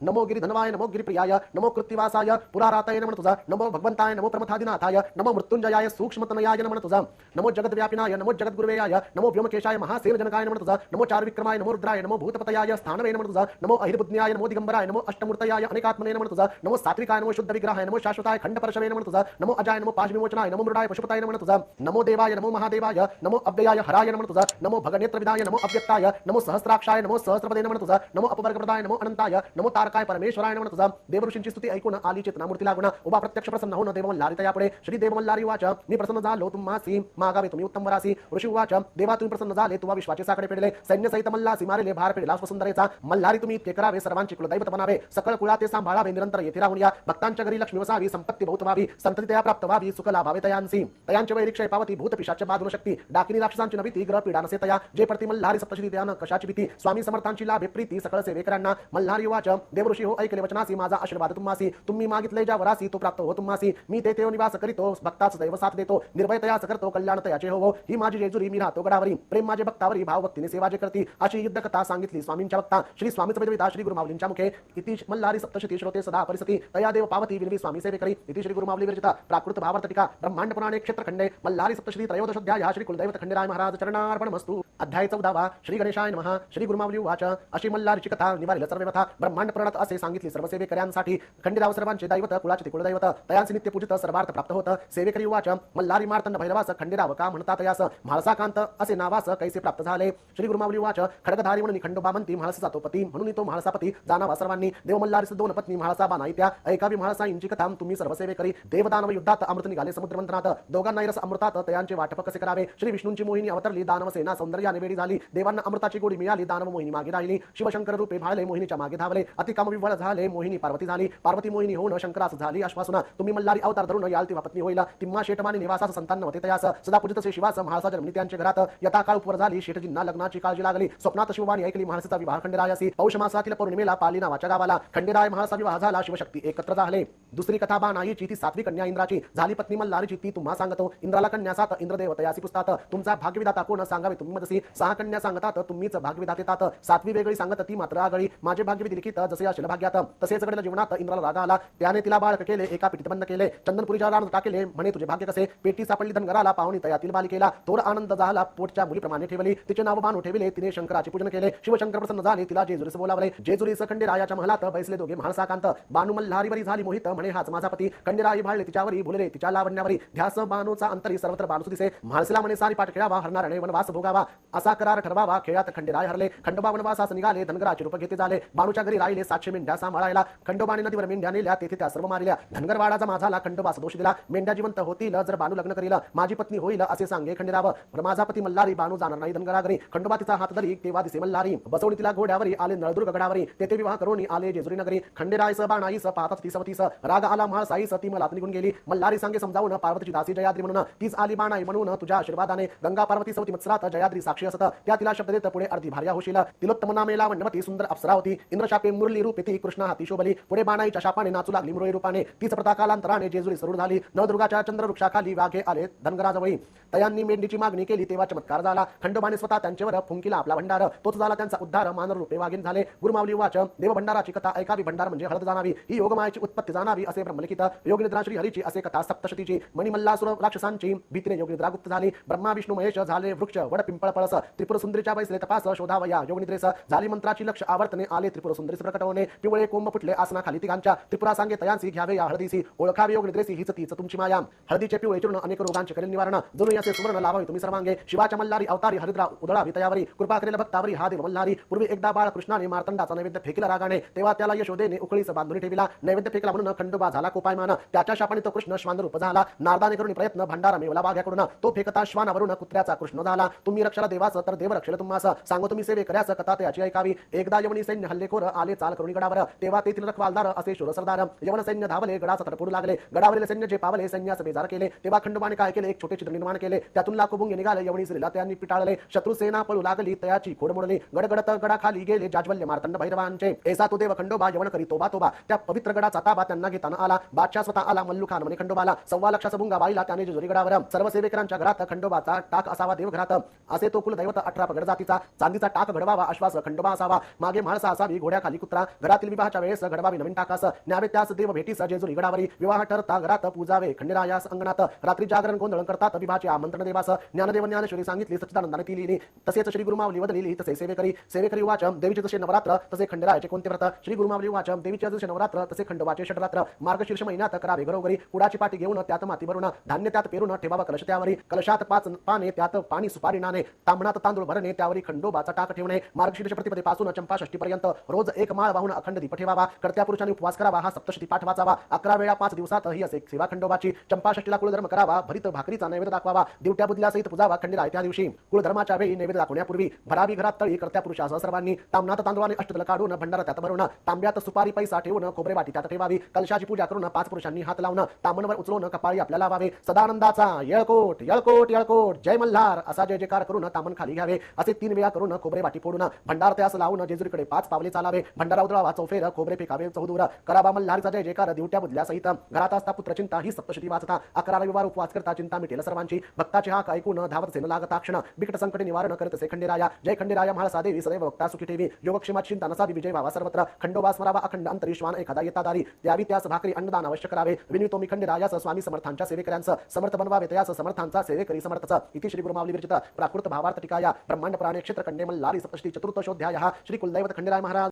नमो गिरिधनवाय नमो गिरिप्रियाय नमो कृत्तिवासाय पुराराताय नमन तुझा नमो भगवंताय नमो प्रमथादिनाथाय नमो मृत्युंजयाय सूक्ष्मतनयाय नमन तुझा नमो जगद्व्यापिनाय नमो जगद्गुरुवेयाय नमो व्योमकेशाय महासेनजनकाय नमन तुझा नमो चारुविक्रमाय नमो रुद्राय नमो भूतपतयाय स्थानवे नमन तुझा नमो अहिर्बुद्ध्याय नमो दिगंबराय नमो अष्टमूर्तयाय अनेकात्मने नमन तुझा नमो सात्विकाय नमो शुद्ध विग्रहाय नमो शाश्वताय खंडपरशवे नमन तुझा नमो अजाय नमो पाशविमोचनाय नमो मृडाय पशुपताय नमन तुझा नमो देवाय नमो महादेवाय नमो अव्ययाय हराय नमन तुझा नमो भगनेत्रविदाय नमो अव्यक्ताय नमो सहस्राक्षाय नमो सहस्रपदे नमः तुझा नमो अपवर्गप्रदाय नमो अनंताय नमो तारकाय परमेश्वराय नमः तुझा देवऋषींची स्तुती ऐकून आली चेतना मूर्ती लागून उभा प्रत्यक्ष प्रसन्न होऊन देवमल्हारी तयापुढे श्री देवमल्हारी वाच मी प्रसन्न झालो तुम्हासी मागावे तुम्ही उत्तम वरासी ऋषी वाच देवा तुम्ही प्रसन्न झाले तुवा विश्वाचे साकडे पेडले सैन्य सहित मल्लासी मारेले भार पेडला सुंदरेचा मल्हारी तुम्ही इतके करावे सर्वांची कुलदैवत बनावे सकळ कुळाते सांभाळावे निरंतर येथे राहून या भक्तांच्या घरी लक्ष्मी वसावी संपत्ती बहुत व्हावी संतती तया प्राप्त व्हावी सुख लाभावे तयांसी तयांचे वैरिक्षय पावती भूत पिशाच बाधून शक्ती डाकिनी राक्षसांची नवीती ग्रह पीडा नसे तया जे प्रति मल्हारी सप्तशती त्यानं कशाची भीती स्वामी समर्थांची लाभे प्रीती सकळ सेवेकरांना मल्हारी वाच देवऋषी हो ऐकले वचनासी माझा आशीर्वाद तुम्हासी तुम्ही मागितले ज्या वरासी तो प्राप्त हो तुम्हासी मी तेथे निवास करीतो भक्ताच दैव साथ देतो निर्भयतया करतो कल्याण तयाचे हो ही माझी जेजुरी मी राहतो गडावरी प्रेम माझे भक्तावरी भाव भक्तीने सेवा जे करती अशी युद्ध कथा सांगितली स्वामींच्या भक्ता श्री स्वामी वेदविता श्री गुरुमाऊलींच्या मुखे इति मल्हारी सप्तशती श्रोते सदा परिसती तया देव पावती विनवी स्वामी सेवे करी इति श्री गुरुमाऊली विरचिता प्राकृत भावार्थटिका ब्रह्मांड पुराणे क्षेत्रखंडे मल्हारी सप्तशती त्रयोदशोध्याय श्री कुलदैवत खंडेराय महाराज चरणार्पणमस्तु अध्याय 14 श्री गणेशाय नमः श्री गुरुमाऊली वाच अशी मल्हारीची कथा निवारिल सर्व व्यथा ब्रह्मांड पुराणात असे सांगितली सर्व सेवेकऱ्यांसाठी खंडेराव सर्वांचे दैवत कुळाचे कुलदैवत तयांचे नित्य पूजित सर्वार्थ प्राप्त होत सेवेकरी वाच मल्हारी मार्तंड भैरवास खंडेराव का म्हणतात यास म्हाळसाकांत असे नावास कैसे प्राप्त झाले श्री गुरुमाऊली वाच खडगधारी म्हणून खंडोबा म्हणती म्हाळसा तो पती म्हणून तो म्हाळसापती जाणावा सर्वांनी देव मल्हारीस दोन पत्नी म्हाळसा बानाई त्या ऐकावी म्हाळसा इंची कथा तुम्ही सर्व सेवेकरी देवदानव युद्धात अमृत निघाले समुद्र मंथनात दोघांनाही रस अमृतात तयांचे वाटप कसे करावे श्री विष्णूंची मोहिनी अवतरली दानव सेना सौंदर्याने वेडी झाली देवांना अमृताची गोडी मिळाली दानव मोहिनी मागे राहिली शिवशंकर रूपे भाळले मोहिनीच्या मागे धावले अतिकाम विवळ झाले मोहिनी पार्वती झाली पार्वती मोहिनी होऊन शंकरास झाली आश्वासना तुम्ही मल्हारी अवतार धरून याल ती पत्नी होईल तिम्मा शेटमानी निवासास संतान होते तयास सदा पूजित श्री शिवास म्हाळसा जन्मली त्यांच्या घरात यथा काळ उपवर झाली शेठजींना लग्नाची काळजी लागली स्वप्नात शिववाणी ऐकली म्हाळसेचा विवाह खंडेरायासी पौष मासातील पौर्णिमेला पाली नावाच्या गावाला खंडेराय म्हाळसा विवाह झाला शिवशक्ती एकत्र झाले दुसरी कथा बाणाईची ती सातवी कन्या इंद्राची झाली पत्नी मल्हारीची ती तुम्हा सांगतो इंद्राला कन्या सात इंद्रदेव तयासी पुसतात तुमचा भाग्यविधाता कोण सांगावे तुम्ही मदसी 6 कन्या सांगतात तुम्हीच भाग्यविधाते तात 7वी वेगळी सांगत ती मात्र आगळी माझे भाग्यविधी लिखित जसे असेल भाग्यात तसेच घडलं जीवनात इंद्राला राग आला त्याने तिला बाळक केले एका पेटीत बंद केले चंदनपुरीच्या रानात टाकले म्हणे तुझे भाग्य कसे पेटी सापडली धनगराला पाहुणी तयातील बालिकेला थोर आनंद झाला पोटच्या मुलीप्रमाणे ठेवली तिचे नाव बाणू ठेवले तिने शंकराचे पूजन केले शिवशंकर प्रसन्न झाले तिला जेजुरीस बोलावले जेजुरीस खंडेरायाच्या महलात बैसले दोघे म्हाळसाकांत बाणू मल्हारीवरी झाली मोहित म्हणे हाच माझा पती खंडेराई भाळले तिच्यावरी बोलले तिच्या लावण्यावरी ध्यास बाणूचा अंतरी सर्वत्र बाणू दिसे म्हाळसेला म्हणे सारी पाठ खेळावा हरणारणे वनवास भोगावा असा करार ठरवावा खेळात खंडेराय हरले खंडोबा वनवासास निघाले धनगराचे रूप घेते झाले बाणूच्या घरी राहिले 700 मेंढ्या सांभाळायला खंडोबाने नदीवर मेंढ्या नेल्या तेथे त्या सर्व मारल्या धनगरवाडाचा माझाला खंडोबास दोष दिला मेंढ्या जिवंत होतील जर बाणू लग्न करील माझी पत्नी होईल असे सांगे खंडेराव माझा पती मल्हारी बाणू जाणार नाही धनगरा घरी खंडोबा तिचा हात धरी तेव्हा दिसे मल्हारी बसवली तिला घोड्यावरी आले नळदुर्ग गडावरी तेथे विवाह करून आले जेजुरी नगरी खंडेरायस बाणाईस पाहताच ती सवतीस राग आला म्हाळसाईस ती मला निघून गेली मल्हारी सांगे समजावून पार्वतीची दासी जयाद्री म्हणून तीच आली बाणाई म्हणून तुझ्या आशीर्वादाने गंगा पार्वती सवती मत्सरात जयाद्री साक्षी असत त्या तिला शब्द देत पुढे अर्धी भार्या होशील तिलोत्तम नामे लावण्यवती सुंदर अप्सरा होती इंद्रशापे मुरली रूपे ती कृष्ण हाती शोभली पुढे बाणाईच्या शापाने नाचू लागली मुरळी रूपाने तीच प्रथा कालांतराने जेजुरी सरूढ झाली नवदुर्गाच्या चंद्रवृक्षाखाली वाघे आले धनगराजवळी तयांनी मेंढीची मागणी केली तेव्हा चमत्कार झाला खंडोबाने स्वतः त्यांच्यावर फुंकीला आपला भंडार तोच झाला त्यांचा उद्धार मानव रूपे वाघीन झाले गुरुमाऊली वाच देव भंडाराची कथा ऐकावी भंडार म्हणजे हळद जाणावी ही योगमायाची उत्पत्ती जाणावी असे ब्रह्मलिखित योगनिद्रा श्री हरीची असे कथा सप्तशतीची मणिमल्लासुर राक्षसांची भीतीने योगनिद्रा गुप्त झाली ब्रह्मा विष्णू महेश झाले वृक्ष वड पिंपळ पळस त्रिपुर सुंदरीच्या बैसले तपास शोधावया योगनिद्रेस झाली मंत्राची लक्ष आवर्तने आले त्रिपुर सुंदरीस प्रकट होणे पिवळे कोंब फुटले आसना खाली तिघांच्या त्रिपुरा सांगे तयांसी घ्यावे या हळदीसी ओळखावे योगनिद्रेसी हीच तीच तुमची माया हळदीचे पिवळे चूर्ण अनेक रोगांचे करेल निवारण जणू असे सुवर्ण लावावे तुम्ही सर्वांगे शिवाच्या मल्हारी अवतारी हरिद्रा उदळावी तयावरी कृपा करेल भक्तावरी हा देव मल्हारी पूर्वी एकदा बाळ कृष्णाने मार्तंडाचा नैवेद्य फेकिला रागाने तेव्हा त्याला यशोदेने उकळीस बांधून ठेविला नैवेद्य फेकला म्हणून खंडोबा झाला कोपायमान त्याच्या शापाने तो कृष्ण श्वान रूप झाला नारदाने करून प्रयत्न भंडारा मेवला वाघ्याकडून तो फेकता श्वानावरून कुत्र्याचा कृष्ण झाला तुम्ही रक्षला देवास तर देव रक्षेल तुम्हास सांगो तुम्ही सेवे कर्यास कथा त्याची ऐकावी एकदा यवनी सैन्य हल्लेखोर आले चाल करून गडावर तेव्हा तेथील रखवालदार असे शूर सरदार यवन सैन्य धावले गडाचा तडफोड लागले गडावरील सैन्य जे पावले सैन्यास बेजार केले तेव्हा खंडोबाने काय केले एक छोटे चित्र निर्माण केले त्यातून लाखो भुंगे निघाले यवनी श्रीला त्यांनी पिटाळले शत्रू सेना पळू लागली तयाची खोड मोडली गडगडत गडाखाली गेले जाज्वल्य मार्तंड भैरवांचे ऐसा तो देव खंडोबा यवन करी तोबा तोबा त्या पवित्र गडाचा ताबा त्यांना घेताना आला बादशाह स्वतः आला मल्लू खान म्हणे खंडोबाला 1.25 लाखाचा भुंगा बाईला त्याने जेजुरी गडावर सर्व सेवेकरांच्या घरात खंडोबाचा टाक असावा देव घरात असे तो कुल दैवत 18 पगड जातीचा चांदीचा टाक घडवावा आश्वास खंडोबा असावा मागे म्हाळसा असावी घोड्याखाली कुत्रा घरातील विवाहाच्या वेळेस घडवावी नवीन टाकास न्यावे त्यास देव भेटीस जेजुरी गडावरी विवाह ठरता घरात पूजावे खंडेरायास अंगणात रात्री जागरण गोंधळ करतात विवाहाचे आमंत्रण देवास ज्ञानदेव ज्ञानेश्वरी सांगितली सच्चिदानंदाने ती लिहिली तसेच श्री गुरुमाऊली वदलिली तसे सेवेकरी वाच देवीचे जसे नवरात्र तसे खंडेरायाचे कोणते व्रत श्री गुरुमाऊली वाच देवीचे जसे नवरात्र तसे खंडोबाचे षटरात्र मार्गशीर्ष महिन्यात करावे घरोघरी कुडाची पाठी घेऊन त्यात माती भरून धान्य त्यात पेरून ठेवावा कलश त्यावरी कलशात 5 पाने त्यात पाणी सुपारी नाणे तांबणात तांदूळ भरणे, त्यावरी खंडोबाचा टाक ठेवणे, मार्गशीर्ष प्रतिपदेपासून चंपा षष्टीपर्यंत रोज एक माळ वाहून अखंड दीप ठेवावा, कर्त्या पुरुषांनी उपवास करावा, हा सप्तशती पाठ वाचावा, 11 वेळा 5 दिवसात ही असे सेवा खंडोबाची, चंपा षष्टीला कुळधर्म करावा, भरीत भाकरीचा नैवेद्य दाखवावा, दिवट्या बुद्धल्यासहित पूजावा खंडीला त्या दिवशी कुळधर्माच्या वेळी नैवेद्य दाखवण्यापूर्वी भरावी घरात तळी कर्त्या पुरुषासह सर्वांनी तांबणात तांदूळाने अष्टदल काढून भंडारा त्यात भरून तांब्यात सुपारी पैसा ठेवून खोबरे वाटी त्यात ठेवावी, कलशाची पूजा करून 5 पुरुषांनी हात लावून तांबणवर उचलून कपाळी आपल्याला लावावे, सदानंदाचा येळकोट येळकोट येळकोट जय मल्हार असा जय जयकार करून तांबण खाली घ्यावे, असे 3 वेळा करून खोबरे वाटी फोडून भंडार त्यास लावून जेजुरीकडे 5 पावले चालावे, भंडारा उधळावा, चौफेर खोबरे फेकावे चौदूर, करावा मल्हारचा जय जयकार, दिवट्या बुद्धल्यासहित घरात असता पुत्रचिंता ही सप्तशती वाचता, 11 रविवार उपवास करता चिंता मिटेल सर्वांची, भक्ताचे हाक ऐकून धावत सेन लागता क्षण, बिकट संकटे निवारण करत से खंडेराया, जय खंडेराया म्हाळसा देवी सदैव भक्ता सुखी ठेवी, योगक्षेमात चिंता नसावी विजय व्हावा सर्वत्र, खंडोबा स्मरावा अखंड अंतरीश्वान एखादा येता दारी, द्यावी त्यास भाकरी अन्नदान अवश्य करावे, विनितो मी खंडेरायास स्वामी समर्थांच्या सेवेकऱ्यांचं समर्थ बनवावे, त्यास समर्थांचा सेवेकरी समर्थच इति श्री गुरुमावली विरचित प्राकृत भावार्थ टीकाया ब्रह्मांड प्राणे क्षेत्र खंडे मल्हारी सप्तशती चतुर्थोध्याय श्री कुलदैवत खंडेराय महाराज